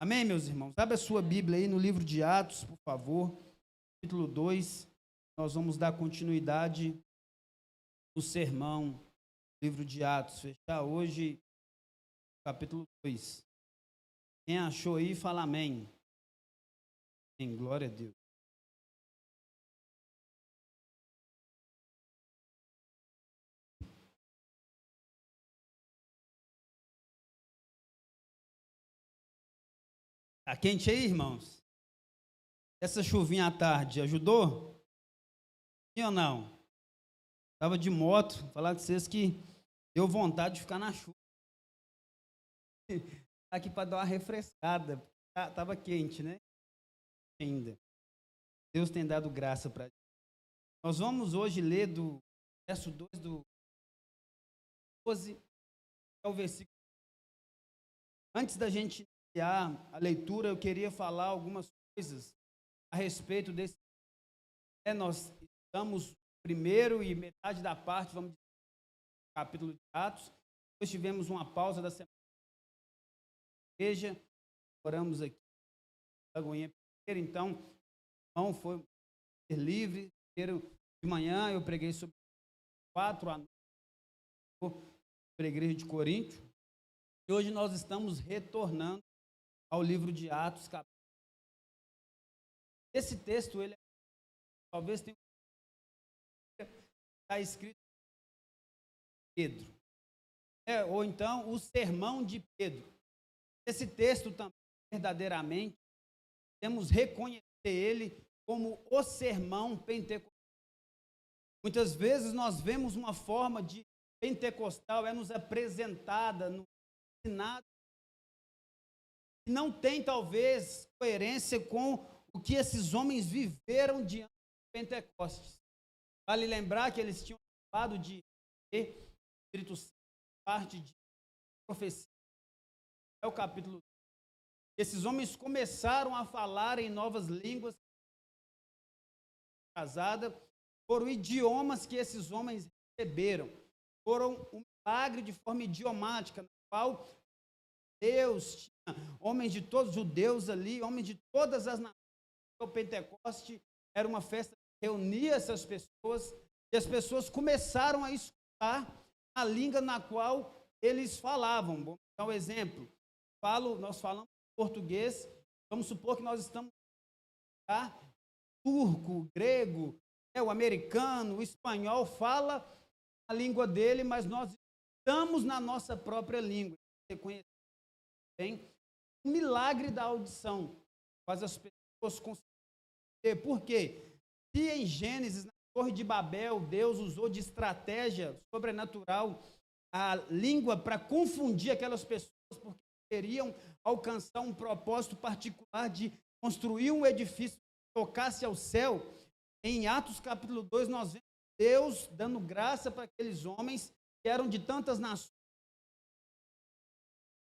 Amém, meus irmãos? Abra a sua Bíblia aí no livro de Atos, por favor, capítulo 2. Nós vamos dar continuidade no sermão, livro de Atos. Fechar hoje, capítulo 2. Quem achou aí, fala amém. Amém, glória a Deus. Tá quente aí, irmãos? Essa chuvinha à tarde ajudou? Sim ou não? Estava de moto, falar com vocês que deu vontade de ficar na chuva. Aqui para dar uma refrescada. Estava quente, né? Ainda. Deus tem dado graça para gente. Nós vamos hoje ler do verso 2 do 12 ao versículo. Antes da gente iniciar a leitura, eu queria falar algumas coisas a respeito desse. Nós estamos primeiro e metade da parte, vamos dizer, do capítulo de Atos. Depois tivemos uma pausa da semana. Igreja, oramos aqui, Lagoinha primeiro, então, não foi livre. Primeiro de manhã eu preguei sobre 4 à noite para a igreja de Corinto. E hoje nós estamos retornando ao livro de Atos, capítulo. Esse texto, ele talvez tenha está escrito Pedro, ou então o sermão de Pedro. Esse texto também, verdadeiramente, temos reconhecer ele como o sermão pentecostal. Muitas vezes nós vemos uma forma de pentecostal nos apresentada, no ensinado, que não tem talvez coerência com o que esses homens viveram diante de Pentecostes. Vale lembrar que eles tinham falado de Espírito Santo, parte de profecia. É o capítulo. Esses homens começaram a falar em novas línguas casadas, foram idiomas que esses homens receberam. Foram um milagre de forma idiomática, na qual Deus tinha homens de todos os judeus ali, homens de todas as nações. O Pentecoste era uma festa que reunia essas pessoas, e as pessoas começaram a escutar a língua na qual eles falavam. Vamos dar um exemplo. Nós falamos português, vamos supor que nós estamos turco, grego, o americano, o espanhol fala a língua dele, mas nós estamos na nossa própria língua. Reconhecemos bem o milagre da audição, faz as pessoas conseguirem. Por quê? Se em Gênesis, na Torre de Babel, Deus usou de estratégia sobrenatural a língua para confundir aquelas pessoas, porque queriam alcançar um propósito particular de construir um edifício que tocasse ao céu. Em Atos capítulo 2, nós vemos Deus dando graça para aqueles homens que eram de tantas nações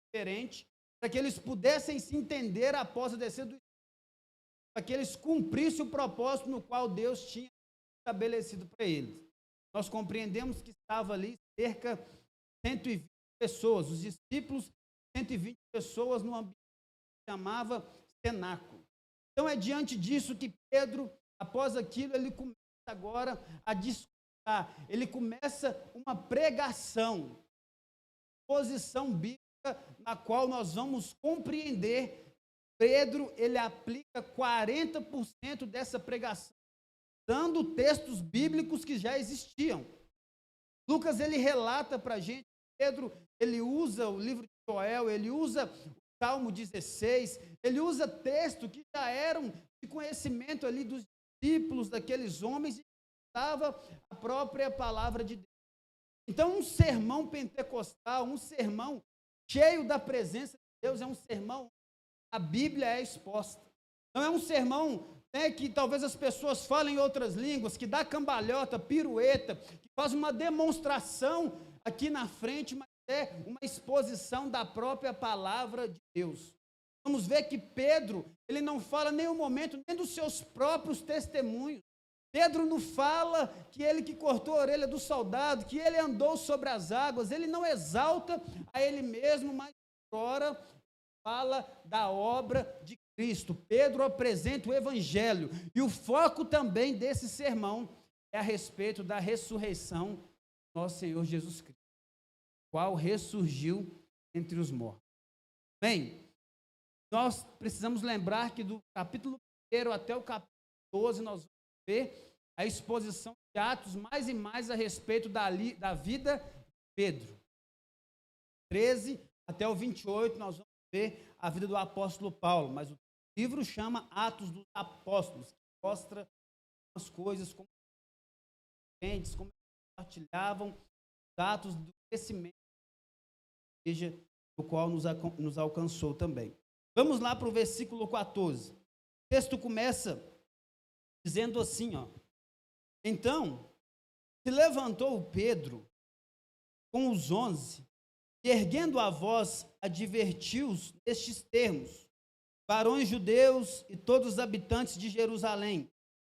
diferentes, para que eles pudessem se entender após a descer do Espírito, para que eles cumprissem o propósito no qual Deus tinha estabelecido para eles. Nós compreendemos que estava ali cerca de 120 pessoas, os discípulos, 120 pessoas no ambiente que chamava cenáculo. Então é diante disso que Pedro, após aquilo, ele começa agora a discutir, ele começa uma pregação, posição bíblica, na qual nós vamos compreender. Pedro, ele aplica 40% dessa pregação, dando textos bíblicos que já existiam. Lucas, ele relata para a gente, Pedro, ele usa o livro de Joel, ele usa o Salmo 16, ele usa textos que já eram de conhecimento ali dos discípulos, daqueles homens, e estava a própria palavra de Deus. Então, um sermão pentecostal, um sermão cheio da presença de Deus, é um sermão, a Bíblia é exposta. Não é um sermão que talvez as pessoas falem em outras línguas, que dá cambalhota, pirueta, que faz uma demonstração aqui na frente, mas é uma exposição da própria palavra de Deus. Vamos ver que Pedro, ele não fala em nenhum momento, nem dos seus próprios testemunhos. Pedro não fala que ele que cortou a orelha do soldado, que ele andou sobre as águas, ele não exalta a ele mesmo, mas ora fala da obra de Cristo. Pedro apresenta o evangelho. E o foco também desse sermão é a respeito da ressurreição do nosso Senhor Jesus Cristo, o qual ressurgiu entre os mortos. Bem, nós precisamos lembrar que do capítulo 1 até o capítulo 12, nós vamos ver a exposição de Atos mais e mais a respeito da vida de Pedro. 13 até o 28, nós vamos ver a vida do apóstolo Paulo, mas o livro chama Atos dos Apóstolos, que mostra as coisas, como compartilhavam os atos do crescimento da igreja, o qual nos alcançou também. Vamos lá para o versículo 14. O texto começa dizendo assim, ó. Então, se levantou Pedro com os 11, e erguendo a voz, advertiu-os nestes termos: varões judeus e todos os habitantes de Jerusalém,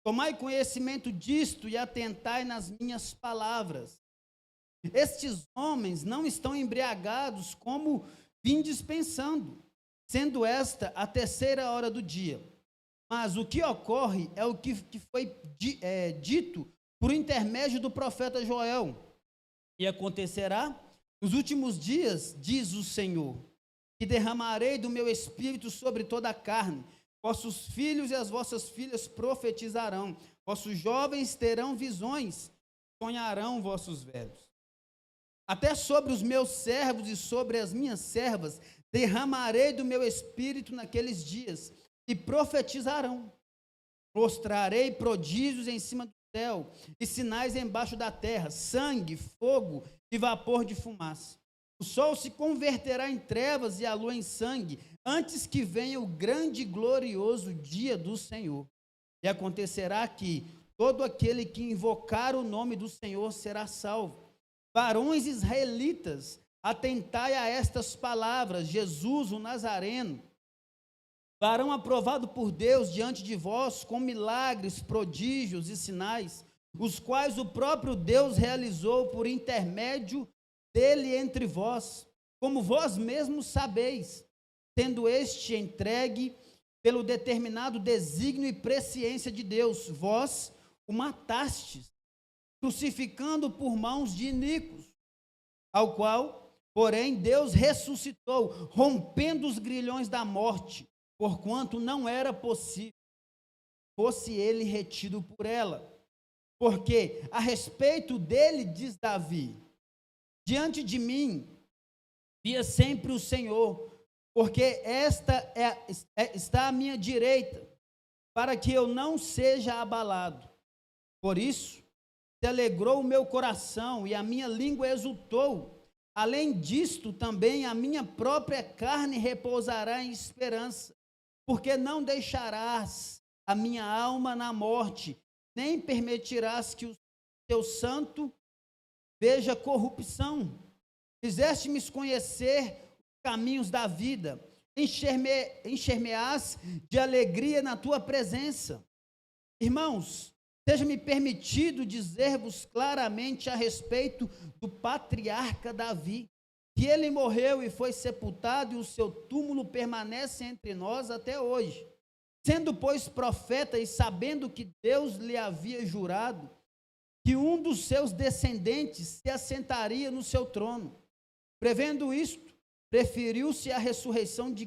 tomai conhecimento disto e atentai nas minhas palavras. Estes homens não estão embriagados como vindes pensando, sendo esta a 3ª hora do dia. Mas o que ocorre é o que foi dito por intermédio do profeta Joel. E acontecerá nos últimos dias, diz o Senhor, que derramarei do meu espírito sobre toda a carne. Vossos filhos e as vossas filhas profetizarão. Vossos jovens terão visões, sonharão vossos velhos. Até sobre os meus servos e sobre as minhas servas derramarei do meu espírito naqueles dias, e profetizarão. Mostrarei prodígios em cima do céu e sinais embaixo da terra, sangue, fogo e vapor de fumaça. O sol se converterá em trevas e a lua em sangue, antes que venha o grande e glorioso dia do Senhor. E acontecerá que todo aquele que invocar o nome do Senhor será salvo. Varões israelitas, atentai a estas palavras: Jesus, o Nazareno, varão aprovado por Deus diante de vós, com milagres, prodígios e sinais, os quais o próprio Deus realizou por intermédio dele entre vós, como vós mesmos sabeis, tendo este entregue pelo determinado desígnio e presciência de Deus, vós o matastes, crucificando por mãos de iníquos, ao qual, porém, Deus ressuscitou, rompendo os grilhões da morte, porquanto não era possível fosse ele retido por ela. Porque a respeito dele, diz Davi: diante de mim via sempre o Senhor, porque está à minha direita, para que eu não seja abalado. Por isso se alegrou o meu coração e a minha língua exultou. Além disto, também a minha própria carne repousará em esperança, porque não deixarás a minha alma na morte, nem permitirás que o teu santo veja corrupção. Fizeste-me conhecer os caminhos da vida, encher-me-ás de alegria na tua presença. Irmãos, seja-me permitido dizer-vos claramente a respeito do patriarca Davi, que ele morreu e foi sepultado, e o seu túmulo permanece entre nós até hoje. Sendo, pois, profeta e sabendo que Deus lhe havia jurado que um dos seus descendentes se assentaria no seu trono, prevendo isto, referiu-se à ressurreição de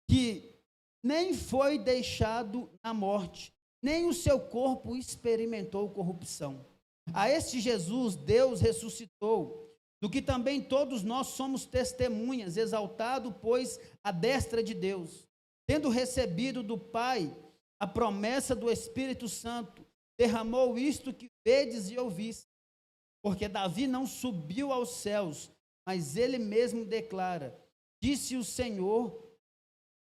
que nem foi deixado na morte, nem o seu corpo experimentou corrupção. A este Jesus Deus ressuscitou, do que também todos nós somos testemunhas, exaltado, pois, à destra de Deus, tendo recebido do Pai a promessa do Espírito Santo, derramou isto que vedes e ouvis. Porque Davi não subiu aos céus, mas ele mesmo declara: disse o Senhor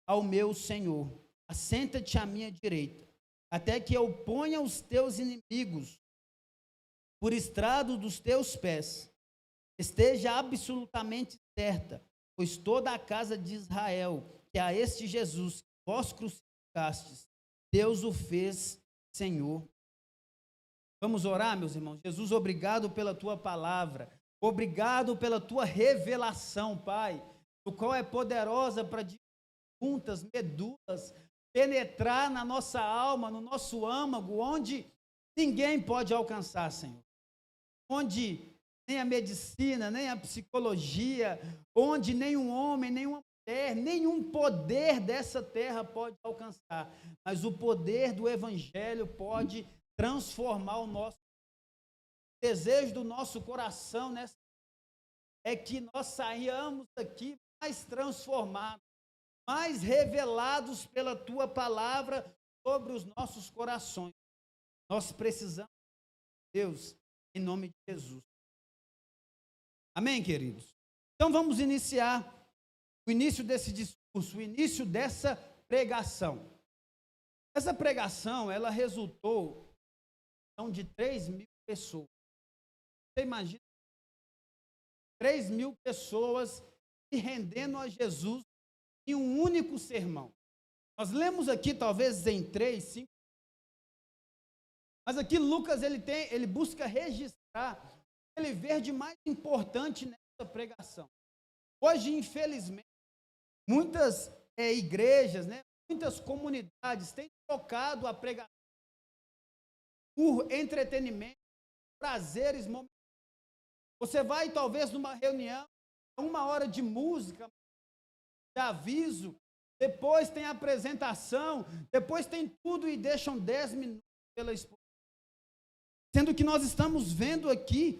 ao meu Senhor: assenta-te à minha direita, até que eu ponha os teus inimigos por estrado dos teus pés. Esteja absolutamente certa, pois toda a casa de Israel, que a este Jesus que vós crucificastes, Deus o fez Senhor. Vamos orar, meus irmãos. Jesus, obrigado pela tua palavra. Obrigado pela tua revelação, Pai, o qual é poderosa para juntas, medulas, penetrar na nossa alma, no nosso âmago, onde ninguém pode alcançar, Senhor. Onde nem a medicina, nem a psicologia, onde nenhum homem, nenhuma mulher, nenhum poder dessa terra pode alcançar. Mas o poder do Evangelho pode transformar o nosso desejo do nosso coração nessa é que nós saiamos daqui mais transformados, mais revelados pela tua palavra sobre os nossos corações. Nós precisamos de Deus, em nome de Jesus. Amém, queridos? Então vamos iniciar o início desse discurso, o início dessa pregação. Essa pregação, ela resultou de 3.000 pessoas. Você imagina 3.000 pessoas se rendendo a Jesus em um único sermão. Nós lemos aqui talvez em 3, 5, mas aqui Lucas ele busca registrar o que ele vê de mais importante nessa pregação. Hoje, infelizmente, muitas igrejas, muitas comunidades têm trocado a pregação por entretenimento, prazeres momentâneos. Você vai talvez numa reunião, 1 hora de música, de aviso, depois tem a apresentação, depois tem tudo e deixam 10 minutos pela exposição. Sendo que nós estamos vendo aqui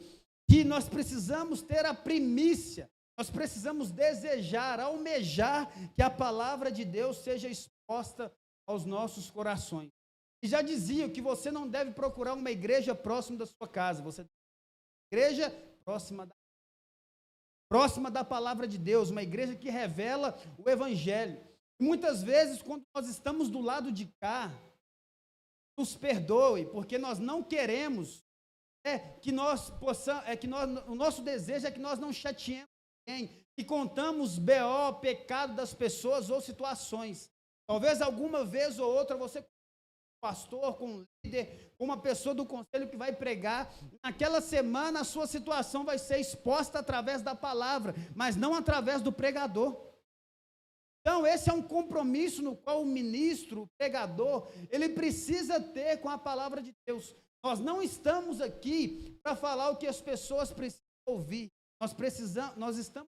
que nós precisamos ter a primícia, nós precisamos desejar, almejar que a palavra de Deus seja exposta aos nossos corações. E já dizia que você não deve procurar uma igreja próxima da sua casa, você deve ter uma igreja próxima da palavra de Deus, uma igreja que revela o Evangelho. E muitas vezes, quando nós estamos do lado de cá, nos perdoe, porque nós não queremos que nós possamos, o nosso desejo é que nós não chateemos ninguém, que contamos BO, pecado das pessoas ou situações. Talvez alguma vez ou outra você, com um pastor, com um líder, com uma pessoa do conselho que vai pregar, naquela semana a sua situação vai ser exposta através da palavra, mas não através do pregador. Então, esse é um compromisso no qual o ministro, o pregador, ele precisa ter com a palavra de Deus. Nós não estamos aqui para falar o que as pessoas precisam ouvir. Nós estamos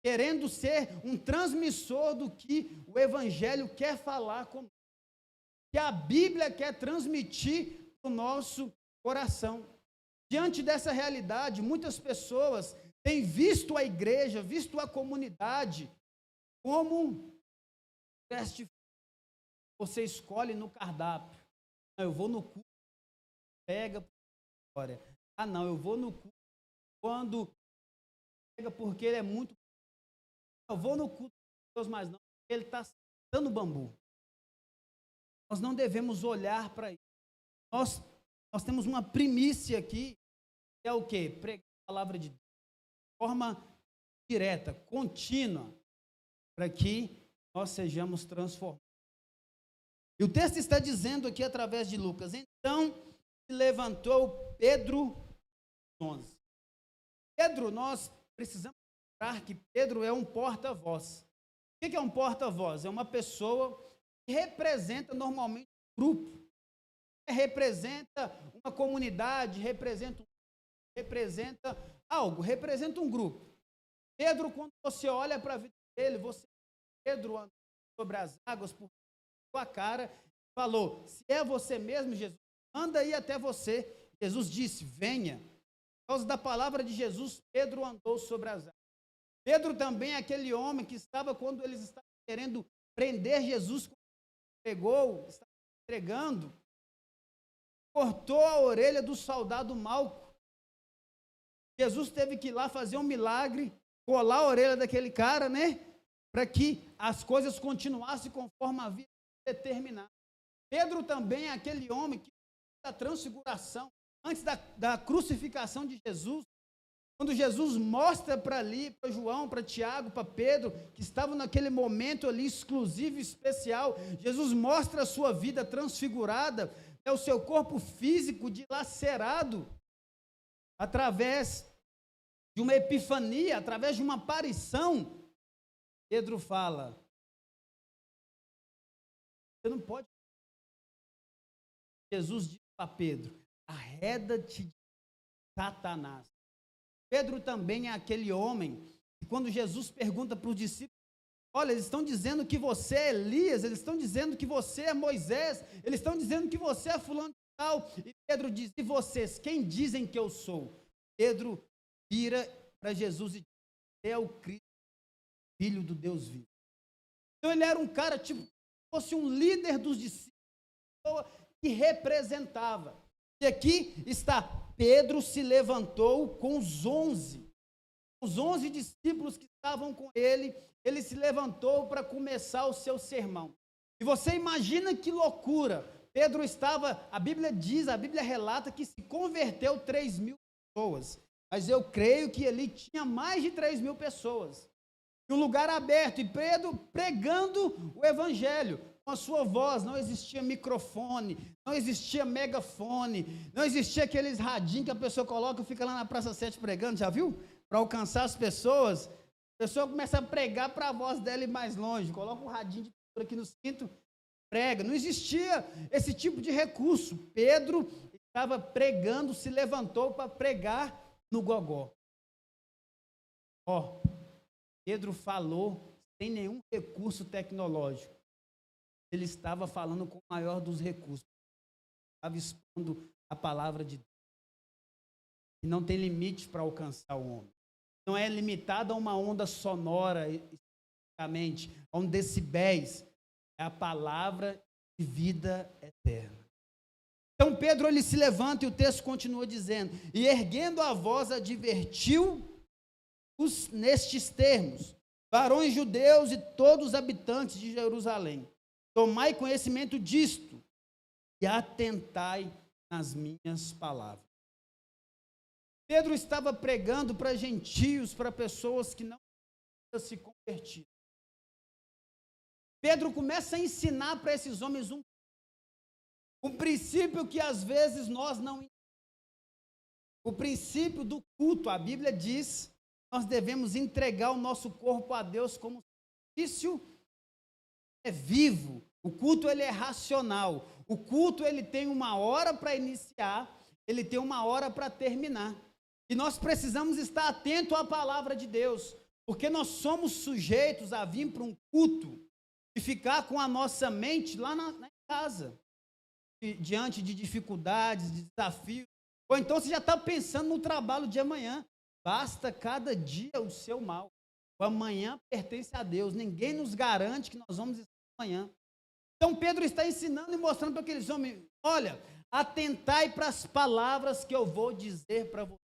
querendo ser um transmissor do que o Evangelho quer falar conosco, que a Bíblia quer transmitir para o nosso coração. Diante dessa realidade, muitas pessoas têm visto a igreja, visto a comunidade como teste. Você escolhe no cardápio. Não, eu vou no culto, pega história. Ah, não, eu vou no culto quando pega porque ele é muito. Eu vou no culto de Deus, mas não, ele está dando bambu. Nós não devemos olhar para isso. Nós temos uma primícia aqui, que é o quê? Pregar a palavra de Deus de forma direta, contínua, para que nós sejamos transformados. E o texto está dizendo aqui através de Lucas, então se levantou Pedro 11. Pedro, nós precisamos lembrar que Pedro é um porta-voz. O que é um porta-voz? É uma pessoa que representa normalmente um grupo, representa uma comunidade, representa algo, representa um grupo. Pedro, quando você olha para a vida dele, Pedro andou sobre as águas por sua cara, falou, se é você mesmo, Jesus, anda aí até você. Jesus disse, venha. Por causa da palavra de Jesus, Pedro andou sobre as águas. Pedro também é aquele homem que estava, quando eles estavam querendo prender Jesus, quando pegou, estava entregando, cortou a orelha do soldado Malco. Jesus teve que ir lá fazer um milagre, colar a orelha daquele cara, para que as coisas continuassem conforme havia determinado. Pedro também é aquele homem que, da transfiguração, antes da crucificação de Jesus, quando Jesus mostra para João, para Tiago, para Pedro, que estavam naquele momento ali exclusivo e especial, Jesus mostra a sua vida transfigurada, o seu corpo físico dilacerado, através de uma epifania, através de uma aparição, Pedro fala: você não pode. Jesus diz para Pedro: arreda-te de Satanás. Pedro também é aquele homem que, quando Jesus pergunta para os discípulos: olha, eles estão dizendo que você é Elias, eles estão dizendo que você é Moisés, eles estão dizendo que você é fulano de tal. E Pedro diz: e vocês, quem dizem que eu sou? Pedro vira para Jesus e diz: você é o Cristo, filho do Deus vivo. Então ele era um cara, tipo, fosse um líder dos discípulos, que representava. E aqui está: Pedro se levantou com os 11 discípulos que estavam com ele. Ele se levantou para começar o seu sermão. E você imagina que loucura. Pedro estava, a Bíblia relata que se converteu 3.000 pessoas. Mas eu creio que ali tinha mais de 3.000 pessoas. Em um lugar aberto, e Pedro pregando o evangelho com a sua voz. Não existia microfone, não existia megafone, não existia aqueles radinhos que a pessoa coloca e fica lá na Praça 7 pregando, já viu? Para alcançar as pessoas. A pessoa começa a pregar para a voz dela ir mais longe, coloca um radinho de pintura aqui no cinto, prega. Não existia esse tipo de recurso. Pedro estava pregando, se levantou para pregar no gogó. Pedro falou sem nenhum recurso tecnológico. Ele estava falando com o maior dos recursos. Estava expondo a palavra de Deus. E não tem limite para alcançar o homem. Não é limitado a uma onda sonora, especificamente, a um decibéis. É a palavra de vida eterna. Então Pedro, ele se levanta e o texto continua dizendo: e erguendo a voz advertiu-os nestes termos: varões judeus e todos os habitantes de Jerusalém, tomai conhecimento disto e atentai nas minhas palavras. Pedro estava pregando para gentios, para pessoas que não se convertiram. Pedro começa a ensinar para esses homens um princípio que às vezes nós não entendemos. O princípio do culto. A Bíblia diz que nós devemos entregar o nosso corpo a Deus como sacrifício vivo. O culto, ele é racional. O culto, ele tem uma hora para iniciar, ele tem uma hora para terminar. E nós precisamos estar atentos à palavra de Deus, porque nós somos sujeitos a vir para um culto e ficar com a nossa mente lá na casa, diante de dificuldades, de desafios. Ou então você já está pensando no trabalho de amanhã. Basta cada dia o seu mal. O amanhã pertence a Deus. Ninguém nos garante que nós vamos estar amanhã. Então Pedro está ensinando e mostrando para aqueles homens: olha, atentai para as palavras que eu vou dizer para vocês.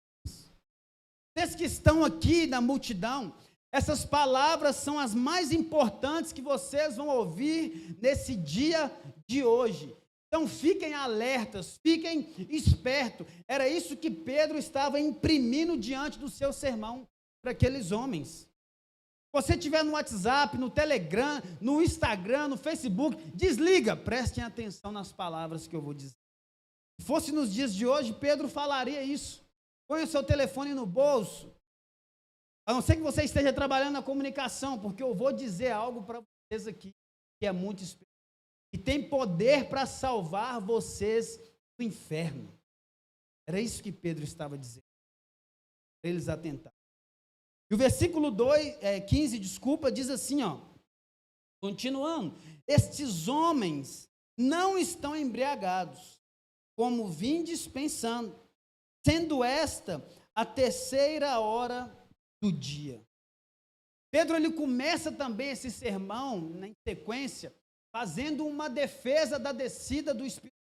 Vocês que estão aqui na multidão, essas palavras são as mais importantes que vocês vão ouvir nesse dia de hoje. Então fiquem alertas, fiquem espertos. Era isso que Pedro estava imprimindo diante do seu sermão para aqueles homens. Se você estiver no WhatsApp, no Telegram, no Instagram, no Facebook, desliga, prestem atenção nas palavras que eu vou dizer. Se fosse nos dias de hoje, Pedro falaria isso. Põe o seu telefone no bolso, a não ser que você esteja trabalhando na comunicação, porque eu vou dizer algo para vocês aqui, que é muito especial, e tem poder para salvar vocês do inferno. Era isso que Pedro estava dizendo, para eles atentarem. E o versículo 15, diz assim, continuando: estes homens não estão embriagados, como vindes pensando, sendo esta a 3ª hora do dia. Pedro, ele começa também esse sermão, na sequência, fazendo uma defesa da descida do Espírito.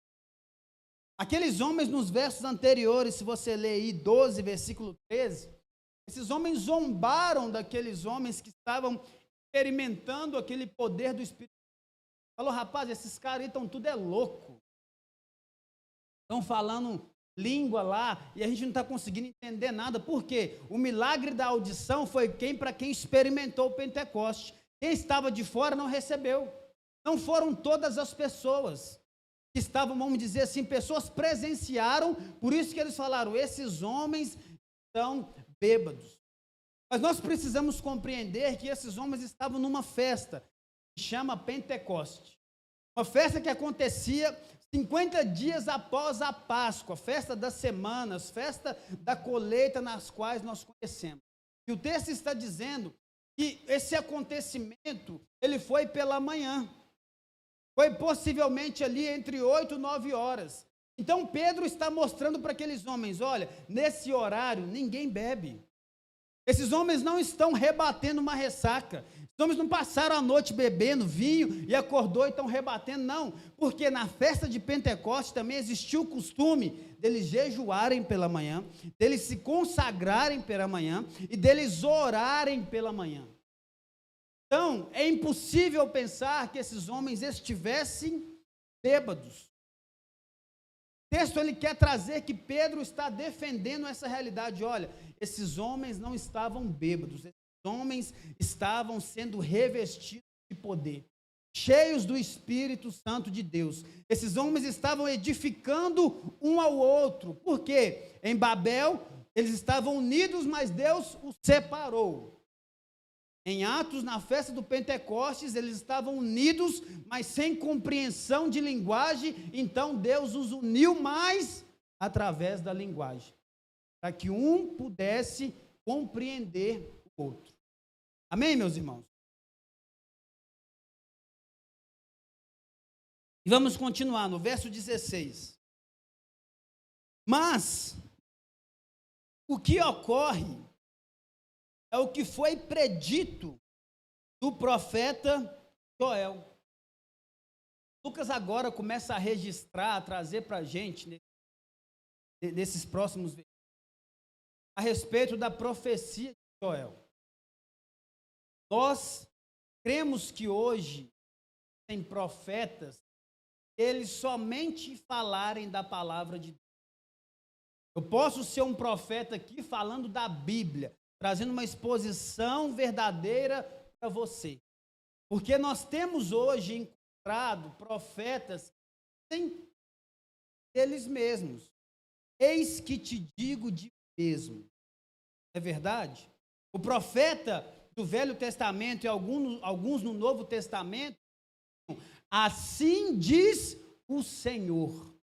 Aqueles homens, nos versos anteriores, se você ler aí 12, versículo 13, esses homens zombaram daqueles homens que estavam experimentando aquele poder do Espírito. Falou: rapaz, esses caras aí estão tudo louco. Estão falando língua lá, e a gente não está conseguindo entender nada. Por quê? O milagre da audição foi para quem experimentou o Pentecoste. Quem estava de fora não recebeu. Não foram todas as pessoas que estavam, vamos dizer assim, pessoas presenciaram, por isso que eles falaram: esses homens estão bêbados. Mas nós precisamos compreender que esses homens estavam numa festa, que chama Pentecoste. Uma festa que acontecia 50 dias após a Páscoa, festa das semanas, festa da colheita nas quais nós conhecemos. E o texto está dizendo que esse acontecimento, ele foi pela manhã. Foi possivelmente ali entre 8 e 9 horas. Então Pedro está mostrando para aqueles homens, olha, nesse horário ninguém bebe. Esses homens não estão rebatendo uma ressaca. Os homens não passaram a noite bebendo vinho e acordou e estão rebatendo, não. Porque na festa de Pentecostes também existiu o costume deles jejuarem pela manhã, deles se consagrarem pela manhã e deles orarem pela manhã. Então, é impossível pensar que esses homens estivessem bêbados. O texto ele quer trazer que Pedro está defendendo essa realidade. Olha, esses homens não estavam bêbados, esses homens estavam sendo revestidos de poder, cheios do Espírito Santo de Deus. Esses homens estavam edificando um ao outro. Por quê? Em Babel, eles estavam unidos, mas Deus os separou. Em Atos, na festa do Pentecostes, eles estavam unidos, mas sem compreensão de linguagem, então Deus os uniu mais através da linguagem, para que um pudesse compreender o outro. Amém, meus irmãos? E vamos continuar no verso 16. Mas, o que ocorre é o que foi predito do profeta Joel. Lucas agora começa a registrar, a trazer para a gente, nesses próximos versículos, a respeito da profecia de Joel. Nós cremos que hoje tem profetas, eles somente falarem da palavra de Deus. Eu posso ser um profeta aqui falando da Bíblia, trazendo uma exposição verdadeira para você. Porque nós temos hoje encontrado profetas sem eles mesmos. Eis que te digo de mesmo. É verdade? O profeta do Velho Testamento e alguns no Novo Testamento, assim diz o Senhor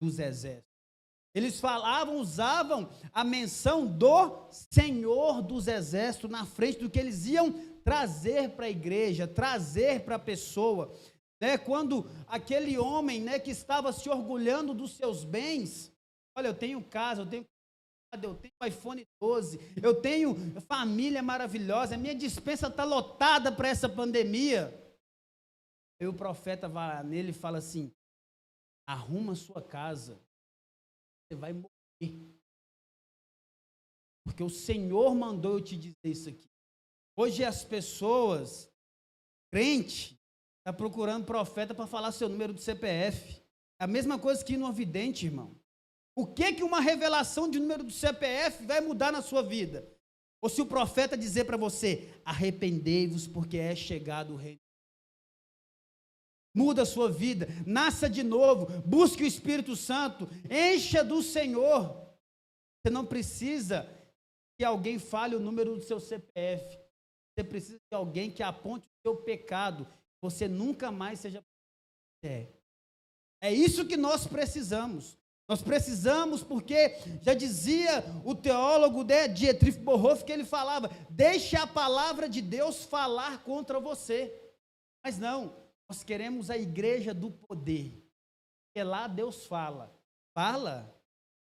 dos Exércitos. Eles falavam, usavam a menção do Senhor dos Exércitos na frente do que eles iam trazer para a igreja, trazer para a pessoa. Quando aquele homem que estava se orgulhando dos seus bens, olha, eu tenho casa, eu tenho iPhone 12, eu tenho família maravilhosa, a minha despensa está lotada para essa pandemia. Aí o profeta vai nele e fala assim, arruma a sua casa, você vai morrer. Porque o Senhor mandou eu te dizer isso aqui. Hoje as pessoas, crente, está procurando profeta para falar seu número do CPF. É a mesma coisa que ir no vidente, irmão. O que uma revelação de número do CPF vai mudar na sua vida? Ou se o profeta dizer para você, arrependei-vos porque é chegado o reino. Muda a sua vida, nasça de novo, busque o Espírito Santo, encha do Senhor. Você não precisa que alguém fale o número do seu CPF. Você precisa de alguém que aponte o seu pecado. Você nunca mais seja... É isso que nós precisamos. Nós precisamos, porque já dizia o teólogo Dietrich Bonhoeffer, que ele falava, deixe a palavra de Deus falar contra você. Mas não, nós queremos a igreja do poder, porque lá Deus fala. Fala?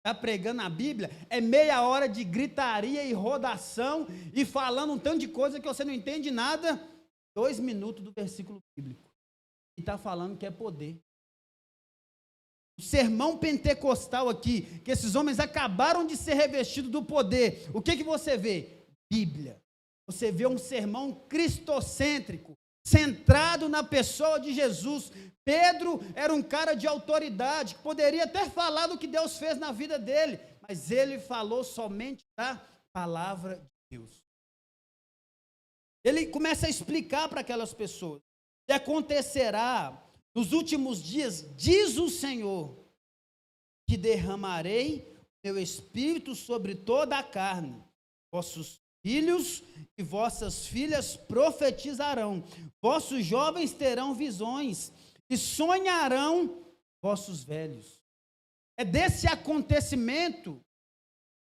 Está pregando a Bíblia? É meia hora de gritaria e rodação, e falando um tanto de coisa que você não entende nada, 2 minutos do versículo bíblico. E está falando que é poder. O sermão pentecostal aqui, que esses homens acabaram de ser revestidos do poder. O que você vê? Bíblia. Você vê um sermão cristocêntrico, centrado na pessoa de Jesus. Pedro era um cara de autoridade, que poderia até falar do que Deus fez na vida dele, mas ele falou somente da palavra de Deus. Ele começa a explicar para aquelas pessoas. E acontecerá nos últimos dias, diz o Senhor, que derramarei meu espírito sobre toda a carne. Vossos filhos e vossas filhas profetizarão, vossos jovens terão visões, e sonharão vossos velhos. É desse acontecimento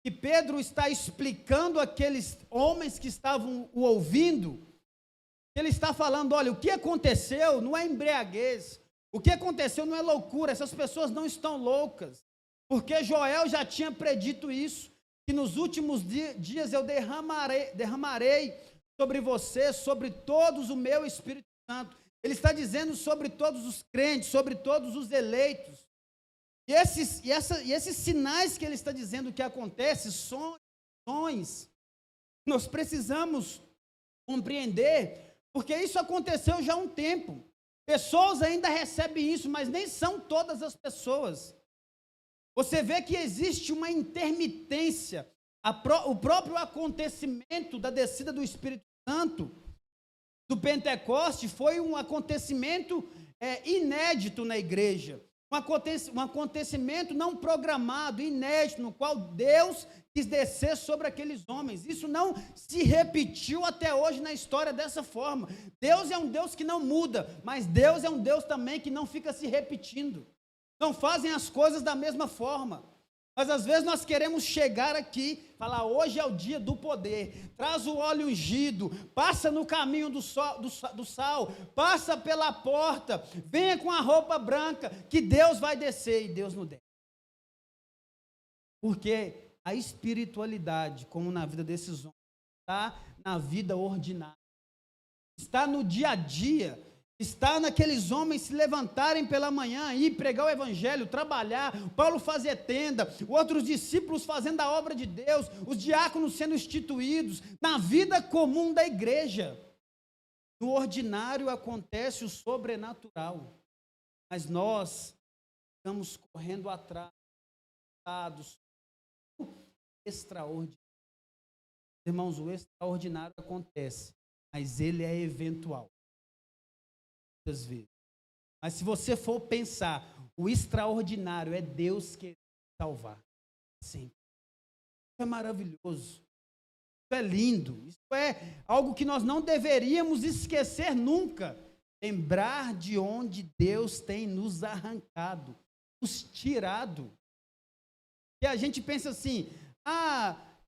que Pedro está explicando àqueles homens que estavam o ouvindo. Ele está falando, olha, o que aconteceu não é embriaguez, o que aconteceu não é loucura, essas pessoas não estão loucas, porque Joel já tinha predito isso, que nos últimos dias eu derramarei sobre você, sobre todos o meu Espírito Santo. Ele está dizendo sobre todos os crentes, sobre todos os eleitos. E esses sinais que ele está dizendo que acontecem, sonhos, nós precisamos compreender, porque isso aconteceu já há um tempo. Pessoas ainda recebem isso, mas nem são todas as pessoas. Você vê que existe uma intermitência. O próprio acontecimento da descida do Espírito Santo, do Pentecoste, foi um acontecimento inédito na igreja. Um acontecimento não programado, inédito, no qual Deus quis descer sobre aqueles homens. Isso não se repetiu até hoje na história dessa forma. Deus é um Deus que não muda, mas Deus é um Deus também que não fica se repetindo. Não fazem as coisas da mesma forma. Mas às vezes nós queremos chegar aqui, falar, hoje é o dia do poder, traz o óleo ungido, passa no caminho do sal, passa pela porta, venha com a roupa branca, que Deus vai descer, e Deus não desce. Porque a espiritualidade, como na vida desses homens, está na vida ordinária, está no dia a dia, está naqueles homens se levantarem pela manhã, ir pregar o evangelho, trabalhar, Paulo fazer tenda, outros discípulos fazendo a obra de Deus, os diáconos sendo instituídos, na vida comum da igreja. No ordinário acontece o sobrenatural, mas nós estamos correndo atrás do extraordinário. Irmãos, o extraordinário acontece, mas ele é eventual. Vezes. Mas se você for pensar, o extraordinário é Deus querer salvar. Sim. Isso é maravilhoso. Isso é lindo. Isso é algo que nós não deveríamos esquecer nunca. Lembrar de onde Deus tem nos arrancado, nos tirado. E a gente pensa assim,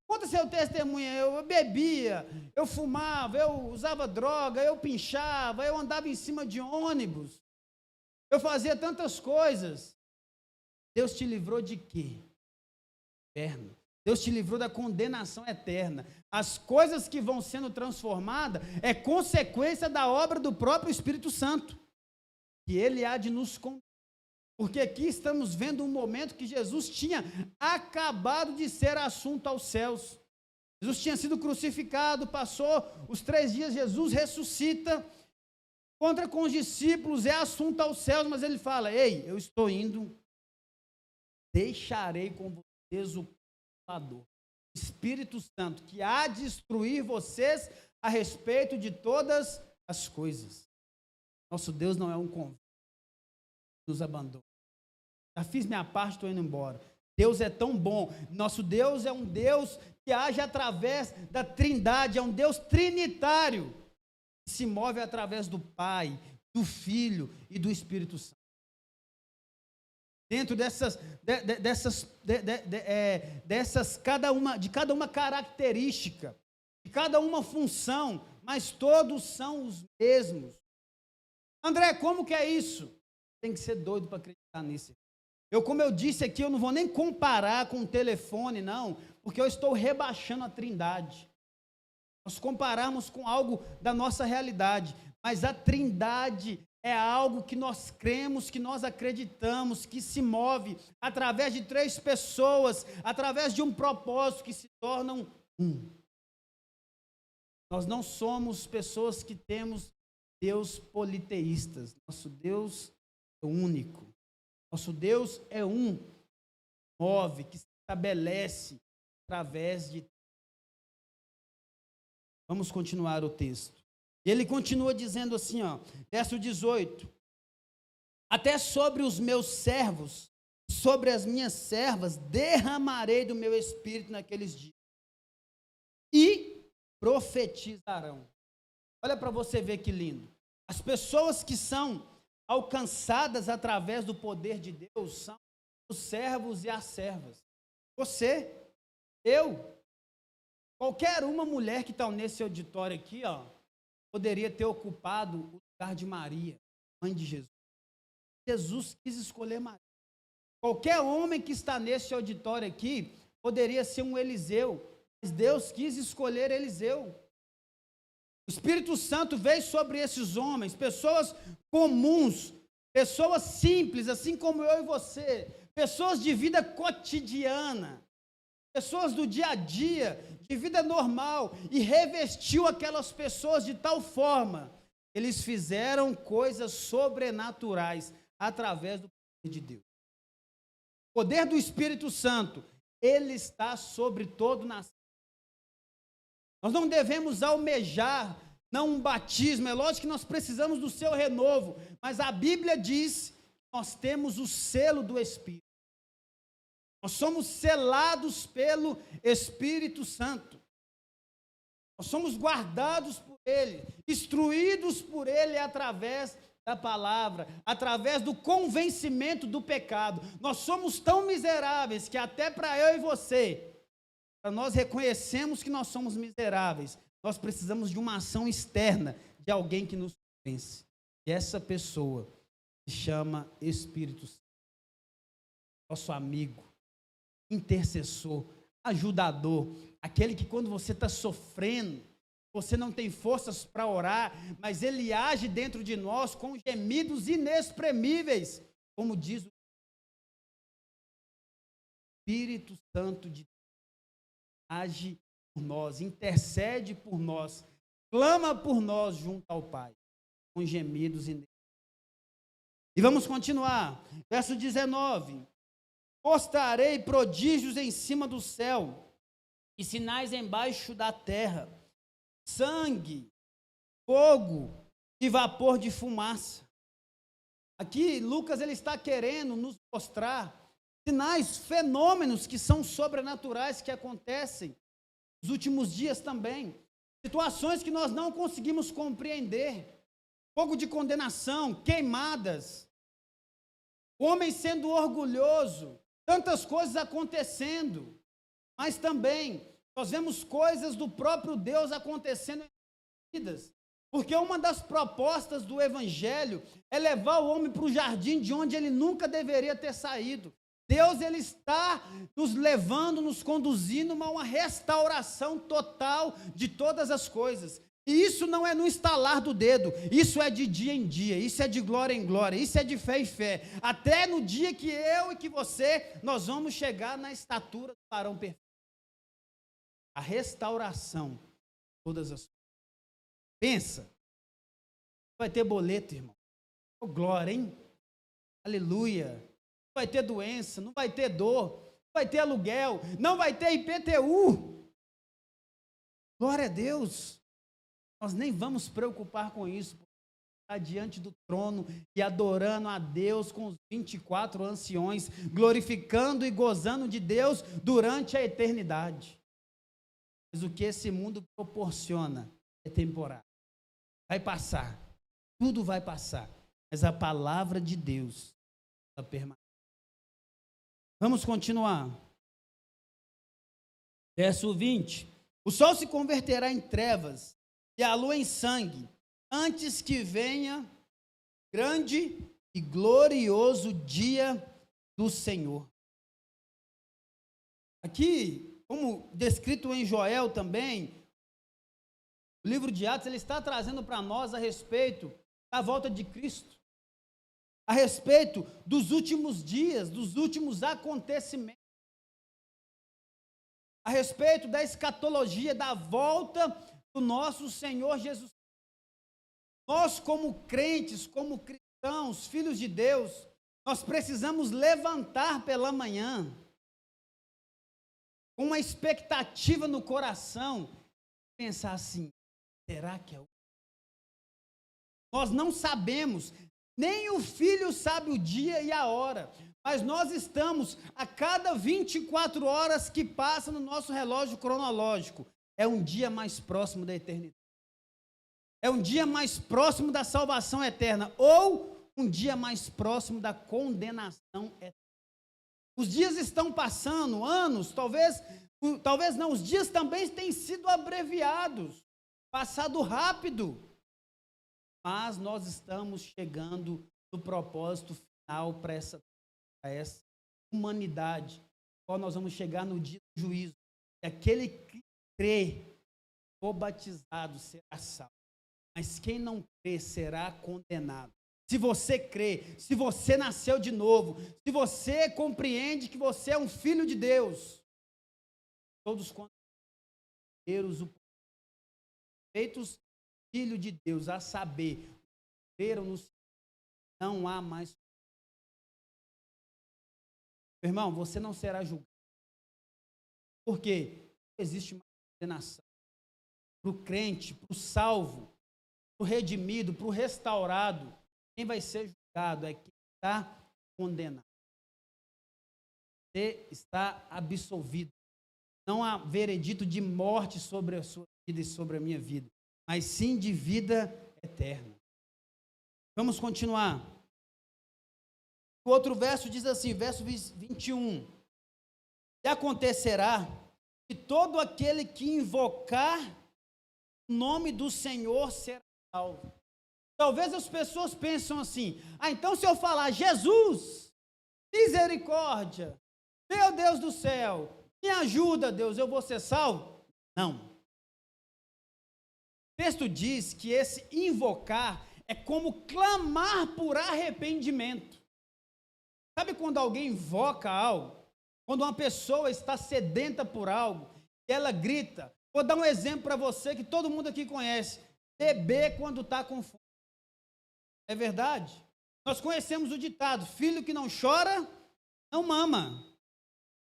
conta seu testemunho, eu bebia, eu fumava, eu usava droga, eu pinchava, eu andava em cima de ônibus, eu fazia tantas coisas. Deus te livrou de quê? Eterno. Deus te livrou da condenação eterna. As coisas que vão sendo transformadas é consequência da obra do próprio Espírito Santo, que Ele há de nos condenar. Porque aqui estamos vendo um momento que Jesus tinha acabado de ser assunto aos céus. Jesus tinha sido crucificado, passou os 3 dias, Jesus ressuscita, encontra com os discípulos, é assunto aos céus, mas ele fala, ei, eu estou indo, deixarei com vocês o Consolador, o Espírito Santo, que há de instruir vocês a respeito de todas as coisas. Nosso Deus não é um convite, nos abandona. Já fiz minha parte, estou indo embora. Deus é tão bom. Nosso Deus é um Deus que age através da Trindade, é um Deus trinitário, que se move através do Pai, do Filho e do Espírito Santo. Dentro de cada uma característica, de cada uma função, mas todos são os mesmos. André, como que é isso? Tem que ser doido para acreditar nisso. Como eu disse aqui, eu não vou nem comparar com o telefone, não, porque eu estou rebaixando a Trindade. Nós comparamos com algo da nossa realidade, mas a Trindade é algo que nós cremos, que nós acreditamos, que se move através de 3 pessoas, através de um propósito que se tornam um. Nós não somos pessoas que temos Deus politeístas. Nosso Deus é único. Nosso Deus é um, move, que se estabelece através de... Vamos continuar o texto. E ele continua dizendo assim, verso 18. Até sobre os meus servos, sobre as minhas servas, derramarei do meu espírito naqueles dias. E profetizarão. Olha para você ver que lindo. As pessoas que são alcançadas através do poder de Deus são os servos e as servas. Você, eu, qualquer uma mulher que está nesse auditório aqui, ó, poderia ter ocupado o lugar de Maria, mãe de Jesus. Jesus quis escolher Maria. Qualquer homem que está nesse auditório aqui poderia ser um Eliseu, mas Deus quis escolher Eliseu. O Espírito Santo veio sobre esses homens, pessoas comuns, pessoas simples, assim como eu e você, pessoas de vida cotidiana, pessoas do dia a dia, de vida normal, e revestiu aquelas pessoas de tal forma, eles fizeram coisas sobrenaturais através do poder de Deus. O poder do Espírito Santo, ele está sobre todo nascido. Nós não devemos almejar, não um batismo, é lógico que nós precisamos do seu renovo, mas a Bíblia diz que nós temos o selo do Espírito. Nós somos selados pelo Espírito Santo. Nós somos guardados por Ele, instruídos por Ele através da palavra, através do convencimento do pecado. Nós somos tão miseráveis que até para eu e você, para nós reconhecermos que nós somos miseráveis, nós precisamos de uma ação externa, de alguém que nos convence. E essa pessoa se chama Espírito Santo. Nosso amigo, intercessor, ajudador, aquele que quando você está sofrendo, você não tem forças para orar, mas ele age dentro de nós com gemidos inexprimíveis, como diz o Espírito Santo de Deus. Age por nós, intercede por nós, clama por nós junto ao Pai, com gemidos inexprimíveis. E vamos continuar, verso 19. Postarei prodígios em cima do céu, e sinais embaixo da terra, sangue, fogo e vapor de fumaça. Aqui Lucas ele está querendo nos mostrar sinais, fenômenos que são sobrenaturais que acontecem nos últimos dias também. Situações que nós não conseguimos compreender. Fogo de condenação, queimadas, homem sendo orgulhoso, tantas coisas acontecendo, mas também nós vemos coisas do próprio Deus acontecendo em nossas vidas, porque uma das propostas do Evangelho é levar o homem para o jardim de onde ele nunca deveria ter saído. Deus ele está nos levando, nos conduzindo a uma restauração total de todas as coisas. E isso não é no estalar do dedo, isso é de dia em dia, isso é de glória em glória, isso é de fé em fé. Até no dia que eu e que você, nós vamos chegar na estatura do varão perfeito. A restauração de todas as coisas. Pensa, vai ter boleto, irmão. Oh, glória, hein? Aleluia. Não vai ter doença, não vai ter dor, não vai ter aluguel, não vai ter IPTU. Glória a Deus. Nós nem vamos preocupar com isso, porque está diante do trono e adorando a Deus com os 24 anciões, glorificando e gozando de Deus durante a eternidade. Mas o que esse mundo proporciona é temporário. Vai passar, tudo vai passar, mas a palavra de Deus ela permanece. Vamos continuar. Verso 20. O sol se converterá em trevas e a lua em sangue, antes que venha grande e glorioso dia do Senhor. Aqui, como descrito em Joel também, o livro de Atos ele está trazendo para nós a respeito da volta de Cristo, a respeito dos últimos dias, dos últimos acontecimentos, a respeito da escatologia, da volta do nosso Senhor Jesus. Nós como crentes, como cristãos, filhos de Deus, nós precisamos levantar pela manhã, com uma expectativa no coração, pensar assim, será que é o... Nós não sabemos, nem o Filho sabe o dia e a hora, mas nós estamos a cada 24 horas que passa no nosso relógio cronológico, é um dia mais próximo da eternidade. É um dia mais próximo da salvação eterna, ou um dia mais próximo da condenação eterna. Os dias estão passando, anos, talvez não, os dias também têm sido abreviados, passado rápido, mas nós estamos chegando no propósito final para essa humanidade, qual nós vamos chegar no dia do juízo. E aquele que crê, for batizado, será salvo, mas quem não crê será condenado. Se você crê, se você nasceu de novo, se você compreende que você é um filho de Deus, todos quantos feitos filho de Deus, a saber, creram no Senhor, não há mais. Irmão, você não será julgado. Porque existe uma condenação. Para o crente, para o salvo, para o redimido, para o restaurado, quem vai ser julgado é quem está condenado. Você está absolvido. Não há veredito de morte sobre a sua vida e sobre a minha vida, mas sim de vida eterna. Vamos continuar. O outro verso diz assim, verso 21. E acontecerá que todo aquele que invocar o nome do Senhor será salvo. Talvez as pessoas pensam assim, então se eu falar Jesus, misericórdia, meu Deus do céu, me ajuda, Deus, eu vou ser salvo? Não. O texto diz que esse invocar é como clamar por arrependimento. Sabe quando alguém invoca algo? Quando uma pessoa está sedenta por algo, e ela grita. Vou dar um exemplo para você que todo mundo aqui conhece. Bebê quando está com fome. É verdade? Nós conhecemos o ditado, filho que não chora, não mama.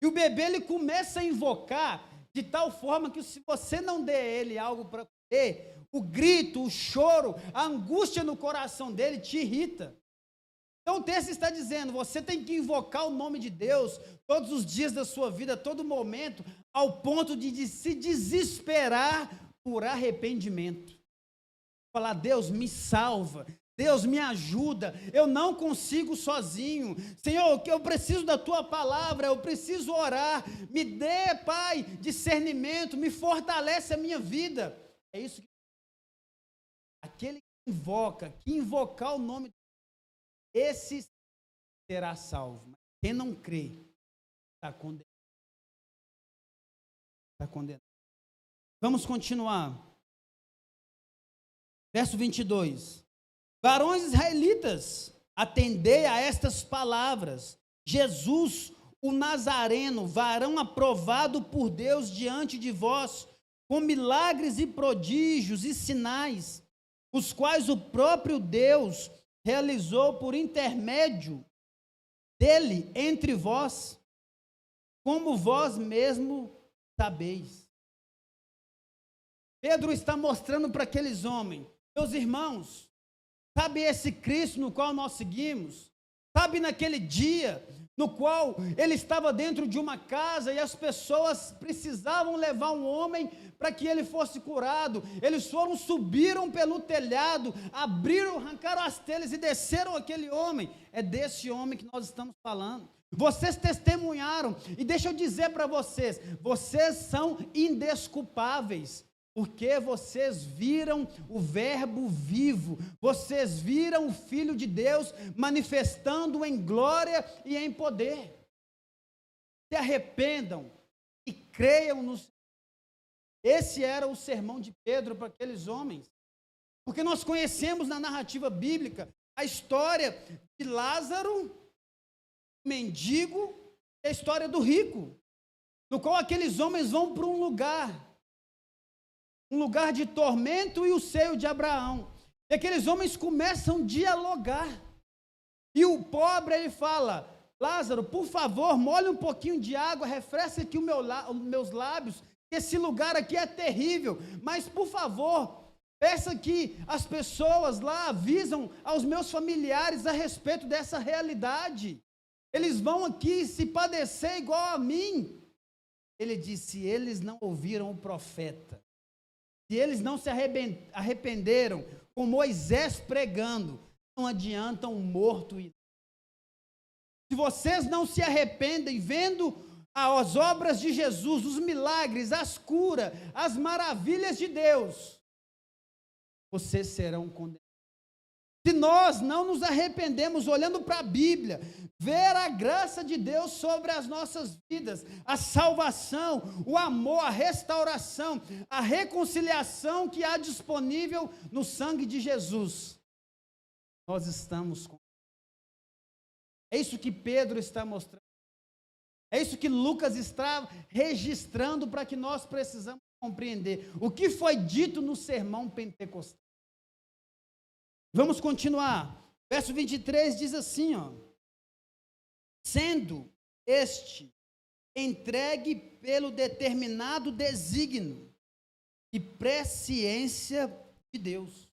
E o bebê, ele começa a invocar de tal forma que se você não der ele algo para comer, o grito, o choro, a angústia no coração dele te irrita. Então o texto está dizendo, você tem que invocar o nome de Deus todos os dias da sua vida, a todo momento, ao ponto de se desesperar por arrependimento. Falar, Deus, me salva. Deus, me ajuda, eu não consigo sozinho. Senhor, eu preciso da Tua palavra, eu preciso orar. Me dê, Pai, discernimento, me fortalece a minha vida. É isso que aquele que invocar o nome de Deus, esse será salvo. Mas quem não crê, está condenado. Está condenado. Vamos continuar. Verso 22. Varões israelitas, atendei a estas palavras. Jesus, o Nazareno, varão aprovado por Deus diante de vós, com milagres e prodígios e sinais, os quais o próprio Deus realizou por intermédio dele entre vós, como vós mesmo sabeis. Pedro está mostrando para aqueles homens, meus irmãos, sabe esse Cristo no qual nós seguimos? Sabe naquele dia no qual ele estava dentro de uma casa e as pessoas precisavam levar um homem para que ele fosse curado. Eles subiram pelo telhado, abriram, arrancaram as telhas e desceram aquele homem. É desse homem que nós estamos falando. Vocês testemunharam, e deixa eu dizer para vocês, vocês são indesculpáveis. Porque vocês viram o verbo vivo, vocês viram o Filho de Deus manifestando em glória e em poder. Se arrependam e creiam no Senhor. Esse era o sermão de Pedro para aqueles homens. Porque nós conhecemos na narrativa bíblica a história de Lázaro, mendigo, e a história do rico, no qual aqueles homens vão para um lugar de tormento e o seio de Abraão. E aqueles homens começam a dialogar. E o pobre, ele fala, Lázaro, por favor, molhe um pouquinho de água, refresque aqui os meus lábios, esse lugar aqui é terrível, mas por favor, peça que as pessoas lá avisam aos meus familiares a respeito dessa realidade. Eles vão aqui se padecer igual a mim. Ele disse, eles não ouviram o profeta. se eles não se arrependeram, com Moisés pregando, não adianta um morto ir. Se vocês não se arrependem, vendo as obras de Jesus, os milagres, as curas, as maravilhas de Deus, vocês serão condenados. Se nós não nos arrependemos, olhando para a Bíblia, ver a graça de Deus sobre as nossas vidas, a salvação, o amor, a restauração, a reconciliação que há disponível no sangue de Jesus, nós estamos com. É isso que Pedro está mostrando. É isso que Lucas está registrando para que nós precisamos compreender. O que foi dito no sermão pentecostal. Vamos continuar. Verso 23 diz assim, ó. Sendo este entregue pelo determinado desígnio e presciência de Deus.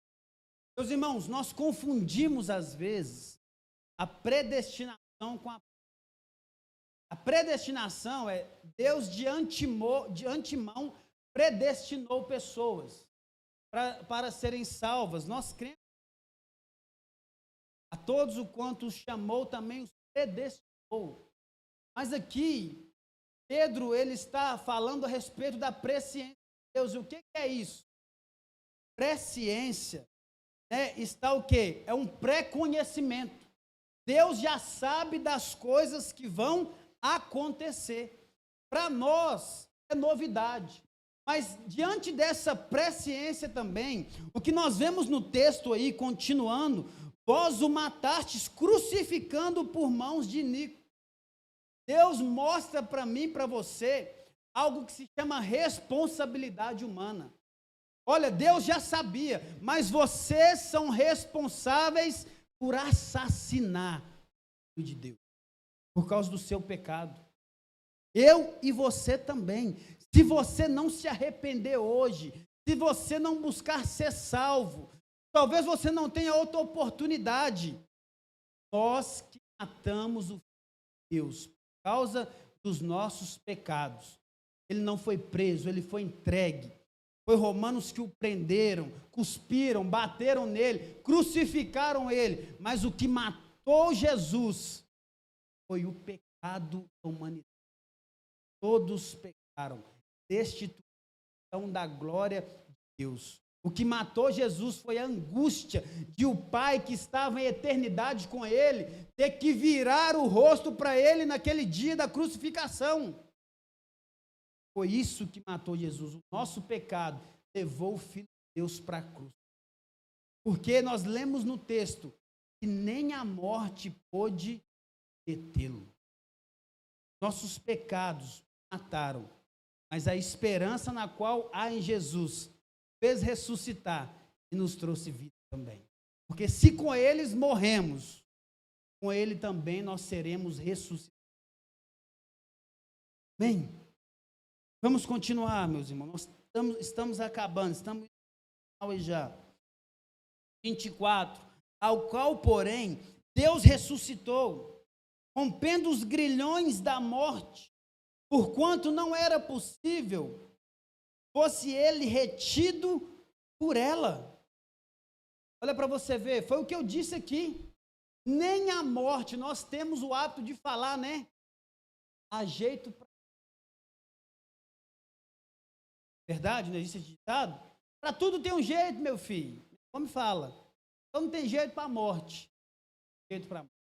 Meus irmãos, nós confundimos às vezes a predestinação com a predestinação é Deus de antemão predestinou pessoas para serem salvas. Nós cremos. A todos o quanto os chamou também os predestinou. Mas aqui, Pedro, ele está falando a respeito da presciência de Deus. E o que é isso? Presciência, né, está o quê? É um pré-conhecimento. Deus já sabe das coisas que vão acontecer. Para nós é novidade. Mas diante dessa presciência também, o que nós vemos no texto aí, continuando, vós o matastes crucificando por mãos de iníquo. Deus mostra para mim e para você algo que se chama responsabilidade humana. Olha, Deus já sabia, mas vocês são responsáveis por assassinar o Filho de Deus, por causa do seu pecado. Eu e você também. Se você não se arrepender hoje, se você não buscar ser salvo, talvez você não tenha outra oportunidade. Nós que matamos o Filho de Deus por causa dos nossos pecados. Ele não foi preso, ele foi entregue. Foi romanos que o prenderam, cuspiram, bateram nele, crucificaram ele. Mas o que matou Jesus foi o pecado da humanidade. Todos pecaram, destituição da glória de Deus. O que matou Jesus foi a angústia de o Pai que estava em eternidade com ele, ter que virar o rosto para ele naquele dia da crucificação. Foi isso que matou Jesus. O nosso pecado levou o Filho de Deus para a cruz. Porque nós lemos no texto que nem a morte pôde detê-lo. Nossos pecados mataram, mas a esperança na qual há em Jesus fez ressuscitar e nos trouxe vida também. Porque se com eles morremos, com ele também nós seremos ressuscitados. Bem, vamos continuar, meus irmãos. Nós estamos acabando, estamos já. 24. Ao qual, porém, Deus ressuscitou, rompendo os grilhões da morte, porquanto não era possível fosse ele retido por ela. Olha para você ver, foi o que eu disse aqui. Nem a morte, nós temos o hábito de falar, né? Há jeito para. Verdade, não existe ditado? Para tudo tem um jeito, meu filho. Como fala? Então não tem jeito para a morte. Jeito para a morte.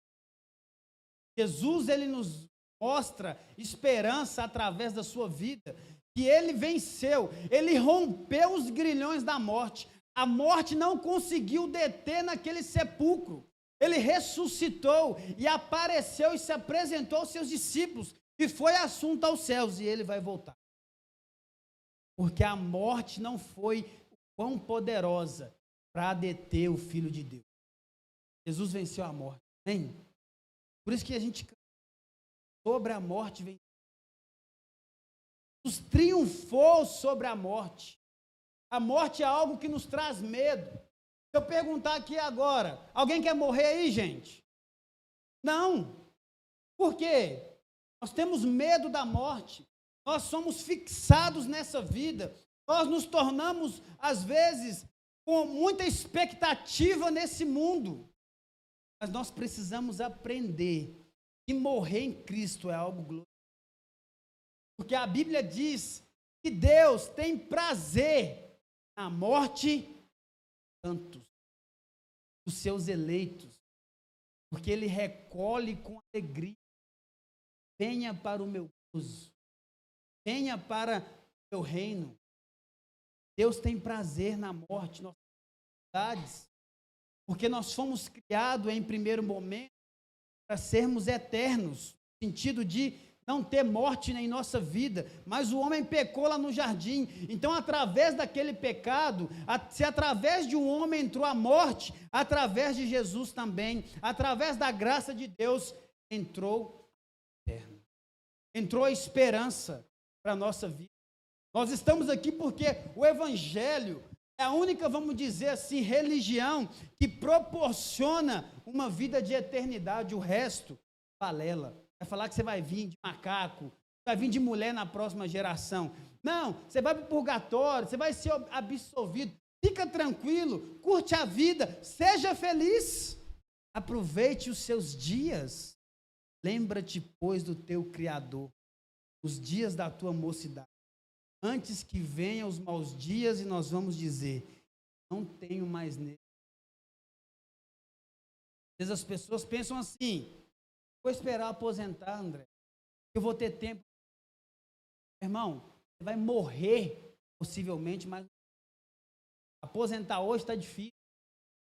Jesus, ele nos mostra esperança através da sua vida, que ele venceu, ele rompeu os grilhões da morte. A morte não conseguiu deter naquele sepulcro. Ele ressuscitou e apareceu e se apresentou aos seus discípulos e foi assunto aos céus e ele vai voltar. Porque a morte não foi tão poderosa para deter o Filho de Deus. Jesus venceu a morte. Amém? Por isso que a gente sobre a morte venceu. Jesus triunfou sobre a morte. A morte é algo que nos traz medo. Se eu perguntar aqui agora, alguém quer morrer aí, gente? Não. Por quê? Nós temos medo da morte. Nós somos fixados nessa vida. Nós nos tornamos, às vezes, com muita expectativa nesse mundo. Mas nós precisamos aprender que morrer em Cristo é algo glorioso. Porque a Bíblia diz que Deus tem prazer na morte dos santos, dos seus eleitos, porque Ele recolhe com alegria. Venha para o meu gozo, venha para o meu reino. Deus tem prazer na morte, nossas necessidades, porque nós fomos criados em primeiro momento para sermos eternos, no sentido de não ter morte em nossa vida, mas o homem pecou lá no jardim, então através daquele pecado, se através de um homem entrou a morte, através de Jesus também, através da graça de Deus, entrou a eterno, entrou a esperança para a nossa vida. Nós estamos aqui porque o Evangelho é a única, vamos dizer assim, religião que proporciona uma vida de eternidade, o resto, balela. Vai falar que você vai vir de macaco, vai vir de mulher na próxima geração. Não, você vai para o purgatório, você vai ser absolvido. Fica tranquilo, curte a vida, seja feliz. Aproveite os seus dias. Lembra-te, pois, do teu Criador, os dias da tua mocidade. Antes que venham os maus dias e nós vamos dizer, não tenho mais nele. Às vezes as pessoas pensam assim, vou esperar aposentar, André, eu vou ter tempo. Irmão, você vai morrer, possivelmente, mas aposentar hoje está difícil.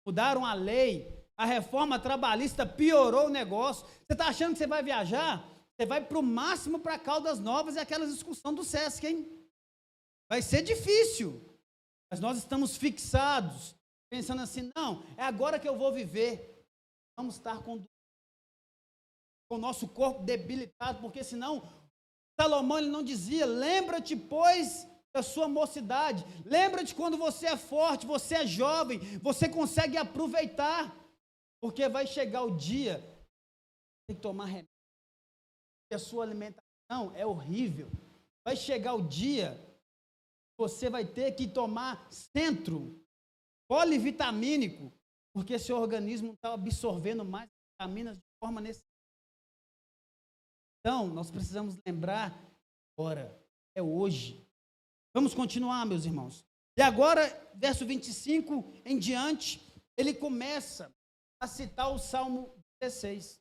Mudaram a lei, a reforma trabalhista piorou o negócio. Você está achando que você vai viajar? Você vai para o máximo para Caldas Novas e aquelas excursões do Sesc, hein? Vai ser difícil, mas nós estamos fixados, pensando assim, não, é agora que eu vou viver. Vamos estar com o nosso corpo debilitado, porque senão, Salomão ele não dizia, lembra-te, pois, da sua mocidade, lembra-te quando você é forte, você é jovem, você consegue aproveitar, porque vai chegar o dia, tem que tomar remédio, porque a sua alimentação é horrível, vai chegar o dia, você vai ter que tomar centro polivitamínico, porque seu organismo não está absorvendo mais vitaminas de forma necessária. Então, nós precisamos lembrar agora, é hoje. Vamos continuar, meus irmãos. E agora, verso 25 em diante, ele começa a citar o Salmo 16.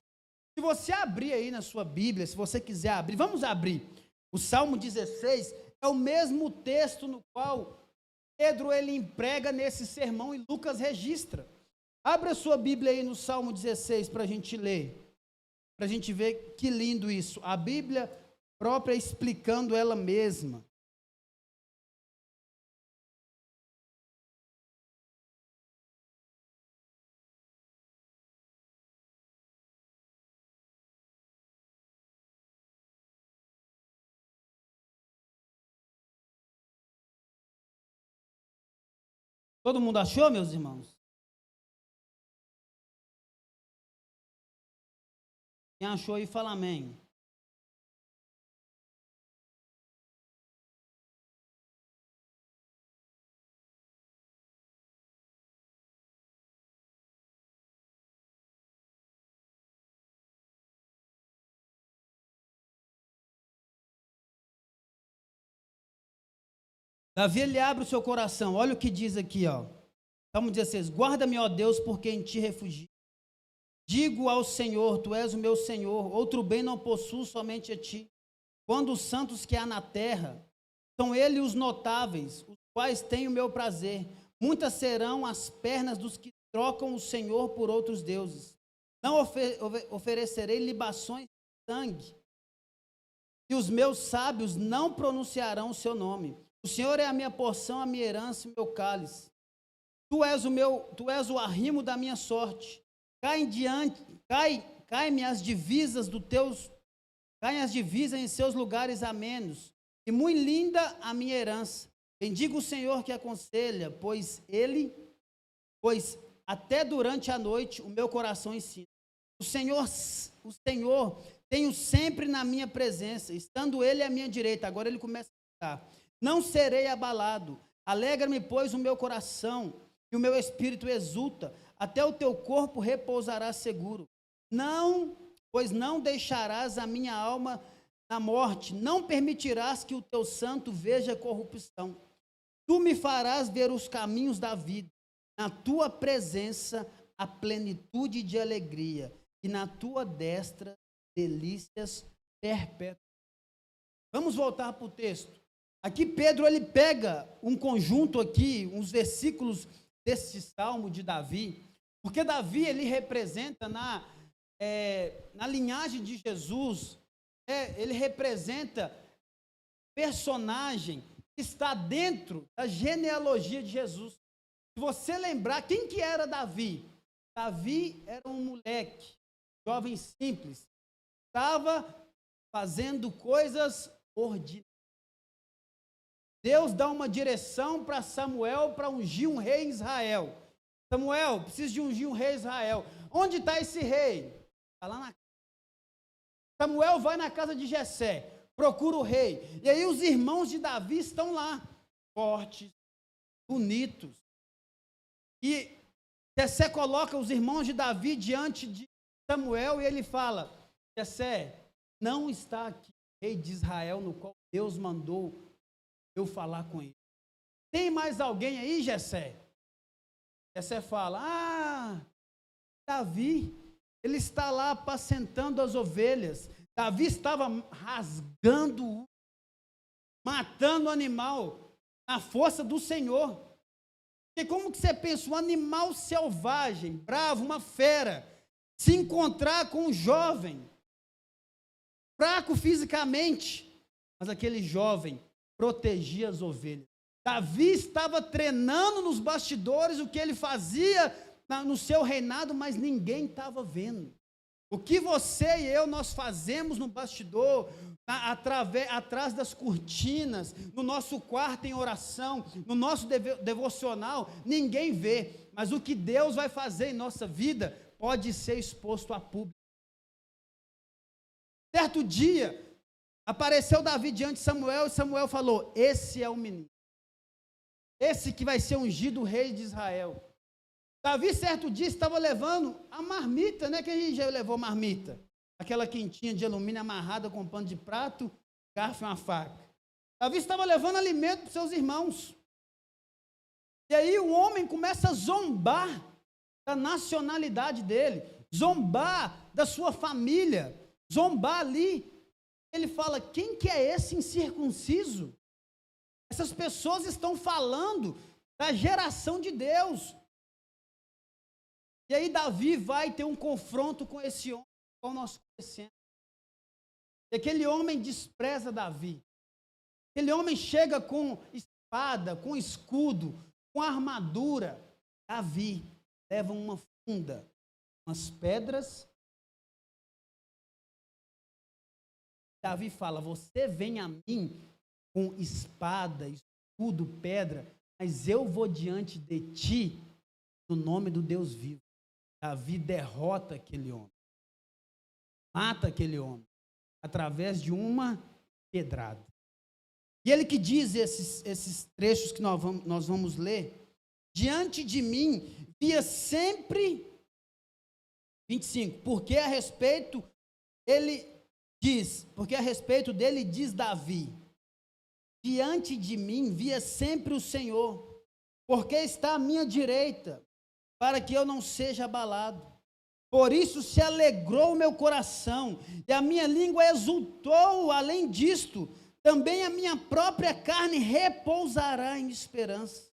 Se você abrir aí na sua Bíblia, se você quiser abrir, vamos abrir. O Salmo 16 é o mesmo texto no qual Pedro ele emprega nesse sermão e Lucas registra. Abra a sua Bíblia aí no Salmo 16 para a gente ler. Para a gente ver que lindo isso. A Bíblia própria explicando ela mesma. Todo mundo achou, meus irmãos? Quem achou aí, fala amém. Davi, ele abre o seu coração. Olha o que diz aqui, ó. Salmo 16. Guarda-me, ó Deus, porque em ti refugio. Digo ao Senhor, tu és o meu Senhor. Outro bem não possuo, somente a ti. Quando os santos que há na terra, são eles os notáveis, os quais têm o meu prazer. Muitas serão as pernas dos que trocam o Senhor por outros deuses. Não oferecerei libações de sangue, e os meus sábios não pronunciarão o seu nome. O Senhor é a minha porção, a minha herança e o meu cálice. Tu és o arrimo da minha sorte. Cai-me as divisas dos teus, caem as divisas em seus lugares amenos. E muito linda a minha herança. Bendiga o Senhor que aconselha, pois até durante a noite o meu coração ensina. O Senhor tenho sempre na minha presença, estando Ele à minha direita. Agora ele começa a citar. não serei abalado. Alegra-me, pois, o meu coração, e o meu espírito exulta, até o teu corpo repousará seguro. Não, pois não deixarás a minha alma na morte, não permitirás que o teu santo veja corrupção. Tu me farás ver os caminhos da vida, na tua presença a plenitude de alegria, e na tua destra delícias perpétuas. Vamos voltar para o texto. Aqui Pedro ele pega um conjunto aqui, uns versículos desse salmo de Davi, porque Davi ele representa na linhagem de Jesus, ele representa personagem que está dentro da genealogia de Jesus. Se você lembrar, quem que era Davi? Davi era um moleque, jovem simples, estava fazendo coisas ordinárias. Deus dá uma direção para Samuel para ungir um rei em Israel. Samuel, preciso de ungir um rei em Israel. Onde está esse rei? Está lá na casa. Samuel vai na casa de Jessé, procura o rei. E aí os irmãos de Davi estão lá, fortes, bonitos. E Jessé coloca os irmãos de Davi diante de Samuel e ele fala: Jessé, não está aqui o rei de Israel no qual Deus mandou eu falar com ele. Tem mais alguém aí, Jessé? Jessé fala: Davi, ele está lá apacentando as ovelhas. Davi estava rasgando, matando o animal, na força do Senhor. Porque como que você pensa, um animal selvagem, bravo, uma fera, se encontrar com um jovem, fraco fisicamente, mas aquele jovem protegia as ovelhas. Davi estava treinando nos bastidores o que ele fazia no seu reinado, mas ninguém estava vendo. O que você e eu nós fazemos no bastidor, atrás das cortinas, no nosso quarto em oração, no nosso devocional, ninguém vê. Mas o que Deus vai fazer em nossa vida pode ser exposto a público. Certo dia, apareceu Davi diante de Samuel e Samuel falou: esse é o menino. Esse que vai ser ungido rei de Israel. Davi, certo dia, estava levando a marmita, né? Quem já levou marmita? Aquela quentinha de alumínio amarrada com pano de prato, garfo e uma faca. Davi estava levando alimento para os seus irmãos. E aí o homem começa a zombar da nacionalidade dele, zombar da sua família, zombar ali. Ele fala: quem que é esse incircunciso? Essas pessoas estão falando da geração de Deus. E aí Davi vai ter um confronto com esse homem, qual nós conhecemos. E aquele homem despreza Davi. Aquele homem chega com espada, com escudo, com armadura. Davi leva uma funda, umas pedras. Davi fala: você vem a mim com espada, escudo, pedra, mas eu vou diante de ti no nome do Deus vivo. Davi derrota aquele homem, mata aquele homem, através de uma pedrada. E ele que diz esses trechos que nós vamos ler: diante de mim via sempre, 25, porque a respeito dele diz Davi, diante de mim via sempre o Senhor, porque está à minha direita, para que eu não seja abalado. Por isso se alegrou o meu coração, e a minha língua exultou. Além disto, também a minha própria carne repousará em esperança,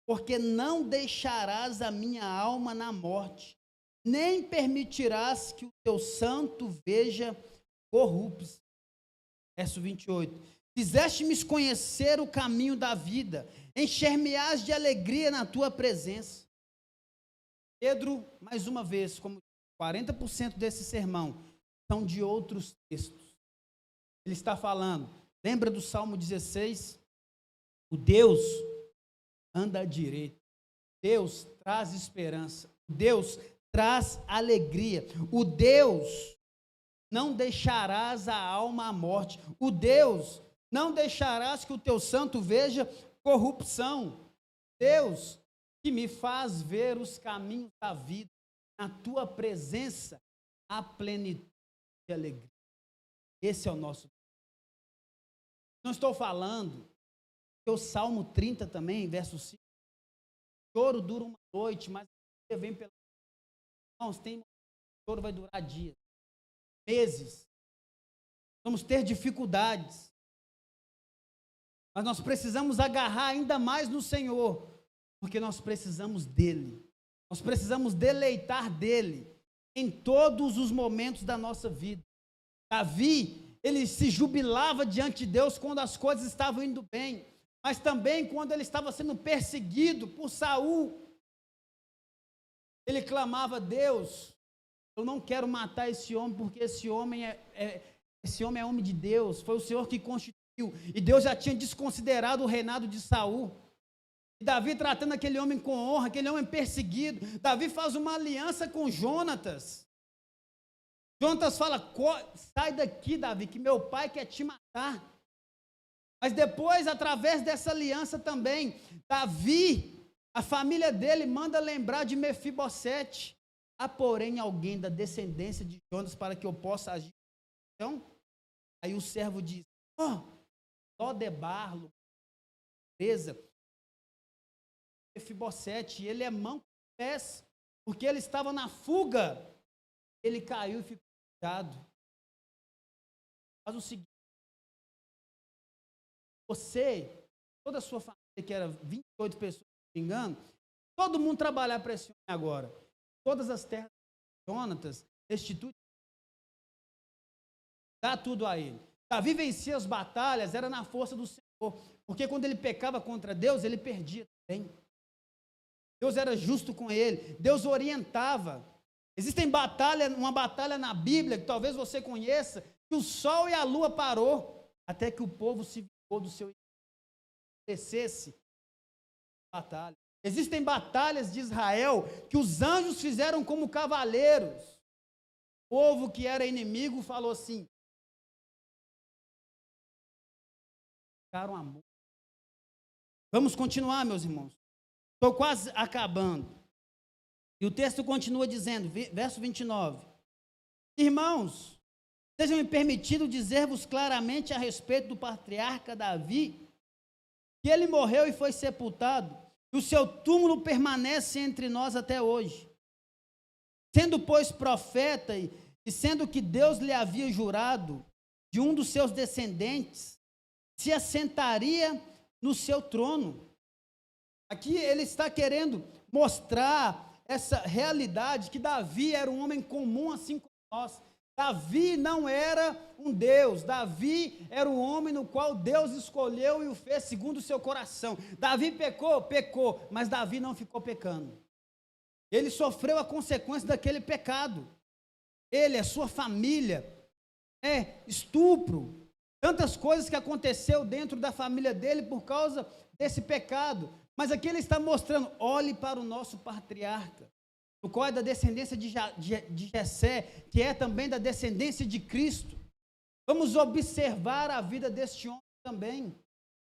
porque não deixarás a minha alma na morte, nem permitirás que o teu santo veja corrupção. Verso 28. Fizeste-me conhecer o caminho da vida, encher-me-ás de alegria na tua presença. Pedro, mais uma vez, como 40% desse sermão são de outros textos. Ele está falando, lembra do Salmo 16? O Deus anda à direita, Deus traz esperança, Deus traz alegria, o Deus não deixarás a alma à morte, o Deus não deixarás que o teu santo veja corrupção. Deus, que me faz ver os caminhos da vida, na tua presença, a plenitude de alegria. Esse é o nosso Deus. Não estou falando que o Salmo 30 também, verso 5, o choro dura uma noite, mas você vem pela... Irmãos, o choro vai durar dias, meses. Vamos ter dificuldades. Mas nós precisamos agarrar ainda mais no Senhor, porque nós precisamos dEle. Nós precisamos deleitar dEle em todos os momentos da nossa vida. Davi, ele se jubilava diante de Deus quando as coisas estavam indo bem, mas também quando ele estava sendo perseguido por Saul. Ele clamava a Deus: eu não quero matar esse homem, porque esse homem é homem de Deus, foi o Senhor que constituiu, e Deus já tinha desconsiderado o reinado de Saul. E Davi tratando aquele homem com honra, aquele homem perseguido. Davi faz uma aliança com Jonatas. Jonatas fala: sai daqui, Davi, que meu pai quer te matar. Mas depois, através dessa aliança também, Davi, a família dele manda lembrar de Mefibosete. Há, porém, alguém da descendência de Jonatas para que eu possa agir. Então, aí o servo diz: Lodebar, presa, Mefibosete, ele é mão com pés, porque ele estava na fuga. Ele caiu e ficou irritado. Faz o seguinte: você, toda a sua família, que era 28 pessoas, se não me engano, todo mundo trabalhar para esse homem agora. Todas as terras de Jonatas, restitui, dá tudo a ele. Davi vencia as batalhas, era na força do Senhor, porque quando ele pecava contra Deus, ele perdia também. Deus era justo com ele, Deus orientava. Existem uma batalha na Bíblia, que talvez você conheça, que o sol e a lua parou, até que o povo se vingou do seu descesse batalha. Existem batalhas de Israel, que os anjos fizeram como cavaleiros. O povo que era inimigo falou assim: ficaram amor. Vamos continuar, meus irmãos. Estou quase acabando. E o texto continua dizendo, verso 29. Irmãos, seja-me permitido dizer-vos claramente a respeito do patriarca Davi, que ele morreu e foi sepultado, e o seu túmulo permanece entre nós até hoje. Sendo, pois, profeta, e sendo que Deus lhe havia jurado, de um dos seus descendentes, se assentaria no seu trono. Aqui ele está querendo mostrar essa realidade, que Davi era um homem comum assim como nós. Davi não era um Deus, Davi era um homem no qual Deus escolheu e o fez segundo o seu coração. Davi pecou, mas Davi não ficou pecando. Ele sofreu a consequência daquele pecado. Ele, a sua família, estupro, tantas coisas que aconteceu dentro da família dele por causa desse pecado. Mas aqui ele está mostrando: olhe para o nosso patriarca, o qual é da descendência de Jessé, que é também da descendência de Cristo. Vamos observar a vida deste homem também.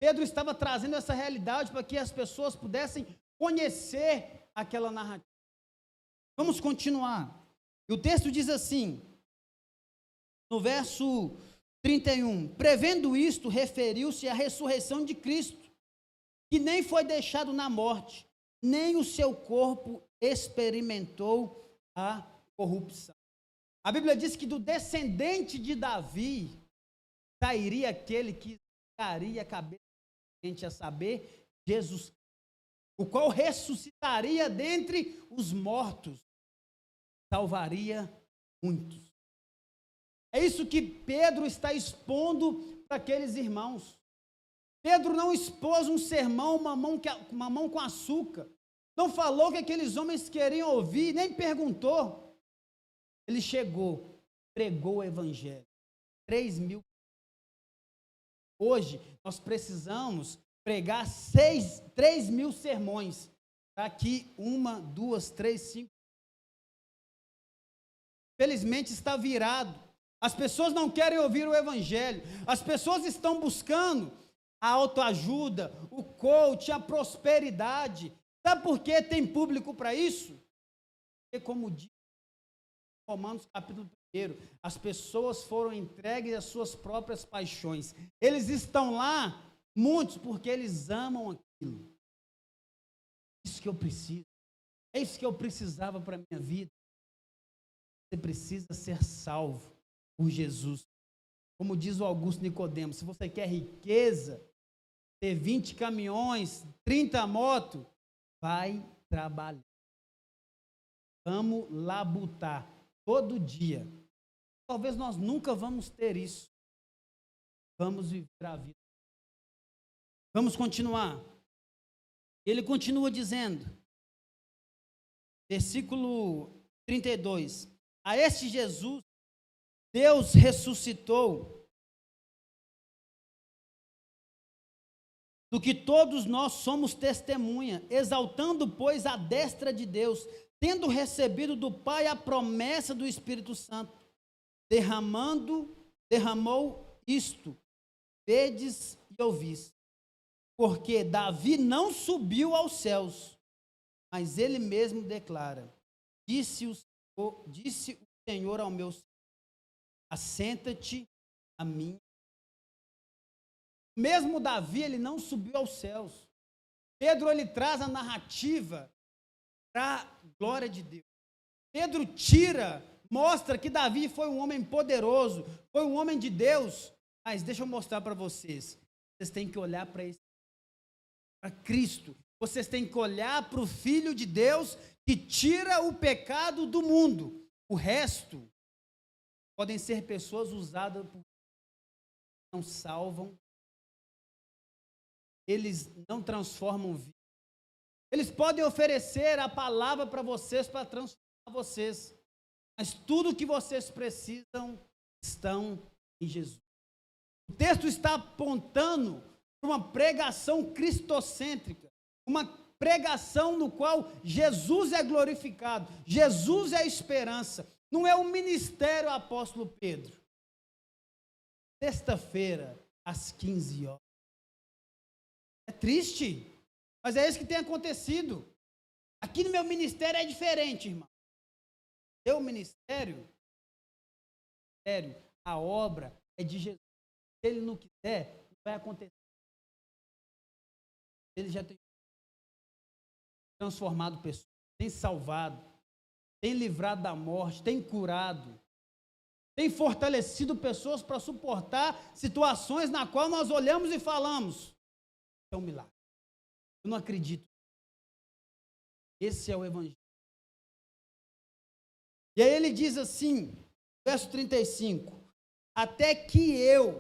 Pedro estava trazendo essa realidade para que as pessoas pudessem conhecer aquela narrativa. Vamos continuar. E o texto diz assim, no verso 31, prevendo isto, referiu-se à ressurreição de Cristo, que nem foi deixado na morte, nem o seu corpo experimentou a corrupção. A Bíblia diz que do descendente de Davi sairia aquele que daria a cabeça a saber, Jesus, o qual ressuscitaria dentre os mortos, salvaria muitos. É isso que Pedro está expondo para aqueles irmãos. Pedro não expôs um sermão, mamão com açúcar. Não falou o que aqueles homens queriam ouvir, nem perguntou. Ele chegou, pregou o evangelho. 3.000. Hoje, nós precisamos pregar 3.000 sermões. Aqui, 1, 2, 3, 5. Felizmente está virado. As pessoas não querem ouvir o evangelho. As pessoas estão buscando a autoajuda, o coach, a prosperidade. Sabe por que tem público para isso? Porque, como diz Romanos capítulo 1, as pessoas foram entregues às suas próprias paixões. Eles estão lá, muitos, porque eles amam aquilo. É isso que eu preciso. É isso que eu precisava para a minha vida. Você precisa ser salvo por Jesus. Como diz o Augusto Nicodemos, se você quer riqueza, ter 20 caminhões, 30 motos, vai trabalhar. Vamos labutar todo dia. Talvez nós nunca vamos ter isso. Vamos viver a vida. Vamos continuar. Ele continua dizendo, versículo 32, a este Jesus, Deus ressuscitou, do que todos nós somos testemunha, exaltando, pois, a destra de Deus, tendo recebido do Pai a promessa do Espírito Santo, derramou isto, vedes e ouvis. Porque Davi não subiu aos céus, mas ele mesmo declara, disse o Senhor ao meu Senhor, assenta-te a mim. Mesmo Davi, ele não subiu aos céus. Pedro, ele traz a narrativa para a glória de Deus. Pedro mostra que Davi foi um homem poderoso, foi um homem de Deus. Mas deixa eu mostrar para vocês. Vocês têm que olhar para Cristo. Vocês têm que olhar para o Filho de Deus que tira o pecado do mundo. O resto podem ser pessoas usadas por não salvam. Eles não transformam vida. Eles podem oferecer a palavra para vocês, para transformar vocês. Mas tudo que vocês precisam estão em Jesus. O texto está apontando para uma pregação cristocêntrica. Uma pregação no qual Jesus é glorificado. Jesus é a esperança. Não é o ministério apóstolo Pedro. Sexta-feira, às 15 horas. É triste, mas é isso que tem acontecido. Aqui no meu ministério é diferente, irmão. Meu ministério, a obra é de Jesus. Se ele não quiser, não vai acontecer. Ele já tem transformado pessoas, tem salvado, tem livrado da morte, tem curado, tem fortalecido pessoas para suportar situações na qual nós olhamos e falamos, é um milagre. Eu não acredito. Esse é o evangelho. E aí ele diz assim, verso 35, até que eu,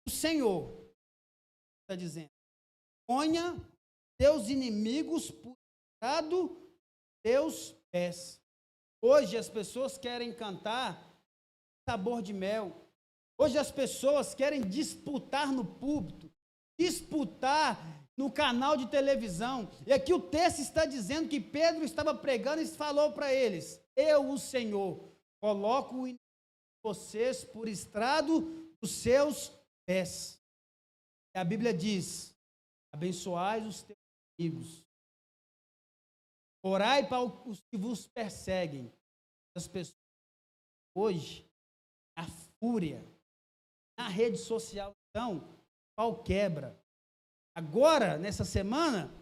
o Senhor, está dizendo, ponha teus inimigos por estrado teus pés. Hoje as pessoas querem cantar sabor de mel. Hoje as pessoas querem disputar no púlpito, disputar no canal de televisão. E aqui o texto está dizendo que Pedro estava pregando e falou para eles, eu, o Senhor, coloco vocês por estrado dos seus pés. E a Bíblia diz, abençoai os teus amigos, orai para os que vos perseguem. As pessoas hoje, a fúria, na rede social, então, pau quebra. Agora, nessa semana,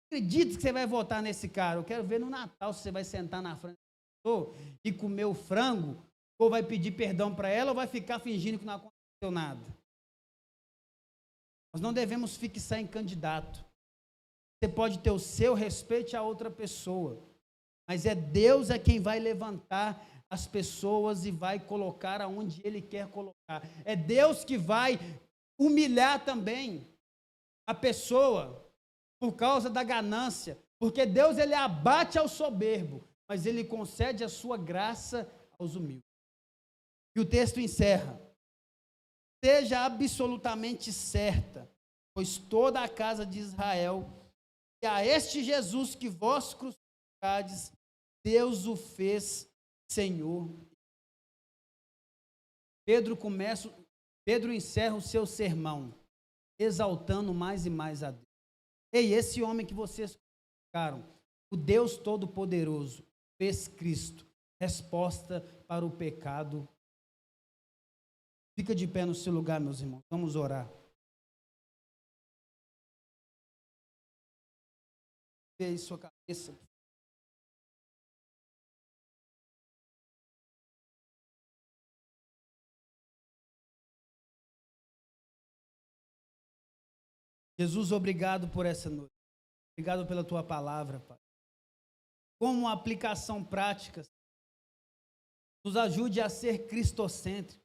acredito que você vai votar nesse cara. Eu quero ver no Natal se você vai sentar na frente e comer o frango, ou vai pedir perdão para ela, ou vai ficar fingindo que não aconteceu nada. Nós não devemos fixar em candidato. Você pode ter o seu respeito a outra pessoa, mas é Deus quem vai levantar as pessoas e vai colocar aonde Ele quer colocar. É Deus que vai humilhar também a pessoa por causa da ganância, porque Deus ele abate ao soberbo, mas Ele concede a sua graça aos humildes. E o texto encerra, seja absolutamente certa, pois toda a casa de Israel, e a este Jesus que vós crucificades, Deus o fez Senhor Pedro encerra o seu sermão, exaltando mais e mais a Deus. Ei, esse homem que vocês colocaram, o Deus Todo-Poderoso, fez Cristo, resposta para o pecado. Fica de pé no seu lugar, meus irmãos, vamos orar. Veja sua cabeça. Jesus, obrigado por essa noite. Obrigado pela tua palavra, Pai. Como aplicação prática, nos ajude a ser cristocêntrico.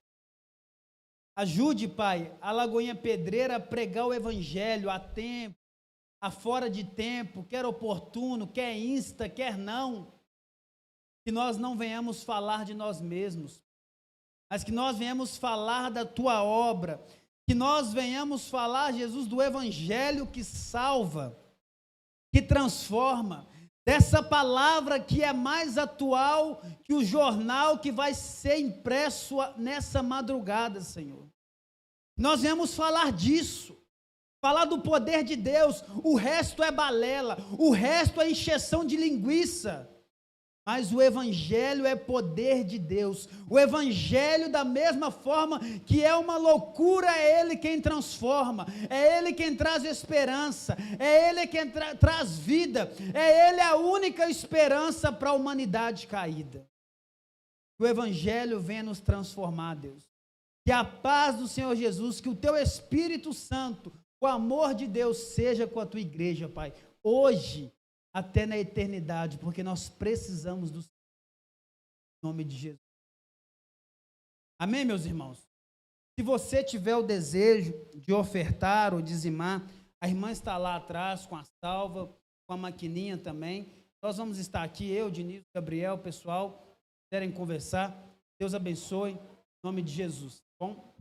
Ajude, Pai, a Lagoinha Pedreira a pregar o evangelho a tempo, a fora de tempo, quer oportuno, quer insta, quer não. Que nós não venhamos falar de nós mesmos, mas que nós venhamos falar da tua obra, que nós venhamos falar, Jesus, do evangelho que salva, que transforma, dessa palavra que é mais atual que o jornal que vai ser impresso nessa madrugada, Senhor. Nós viemos falar disso, falar do poder de Deus. O resto é balela, o resto é encheção de linguiça. Mas o evangelho é poder de Deus. O evangelho, da mesma forma que é uma loucura, é ele quem transforma, é ele quem traz esperança, é ele quem traz vida, é ele a única esperança para a humanidade caída. Que o evangelho venha nos transformar, Deus. Que a paz do Senhor Jesus, que o teu Espírito Santo, o amor de Deus seja com a tua igreja, Pai, hoje, até na eternidade, porque nós precisamos do Senhor, em nome de Jesus. Amém, meus irmãos? Se você tiver o desejo de ofertar ou dizimar, a irmã está lá atrás com a salva, com a maquininha também. Nós vamos estar aqui, eu, Diniz, Gabriel, pessoal, quiserem conversar. Deus abençoe, em nome de Jesus, tá bom?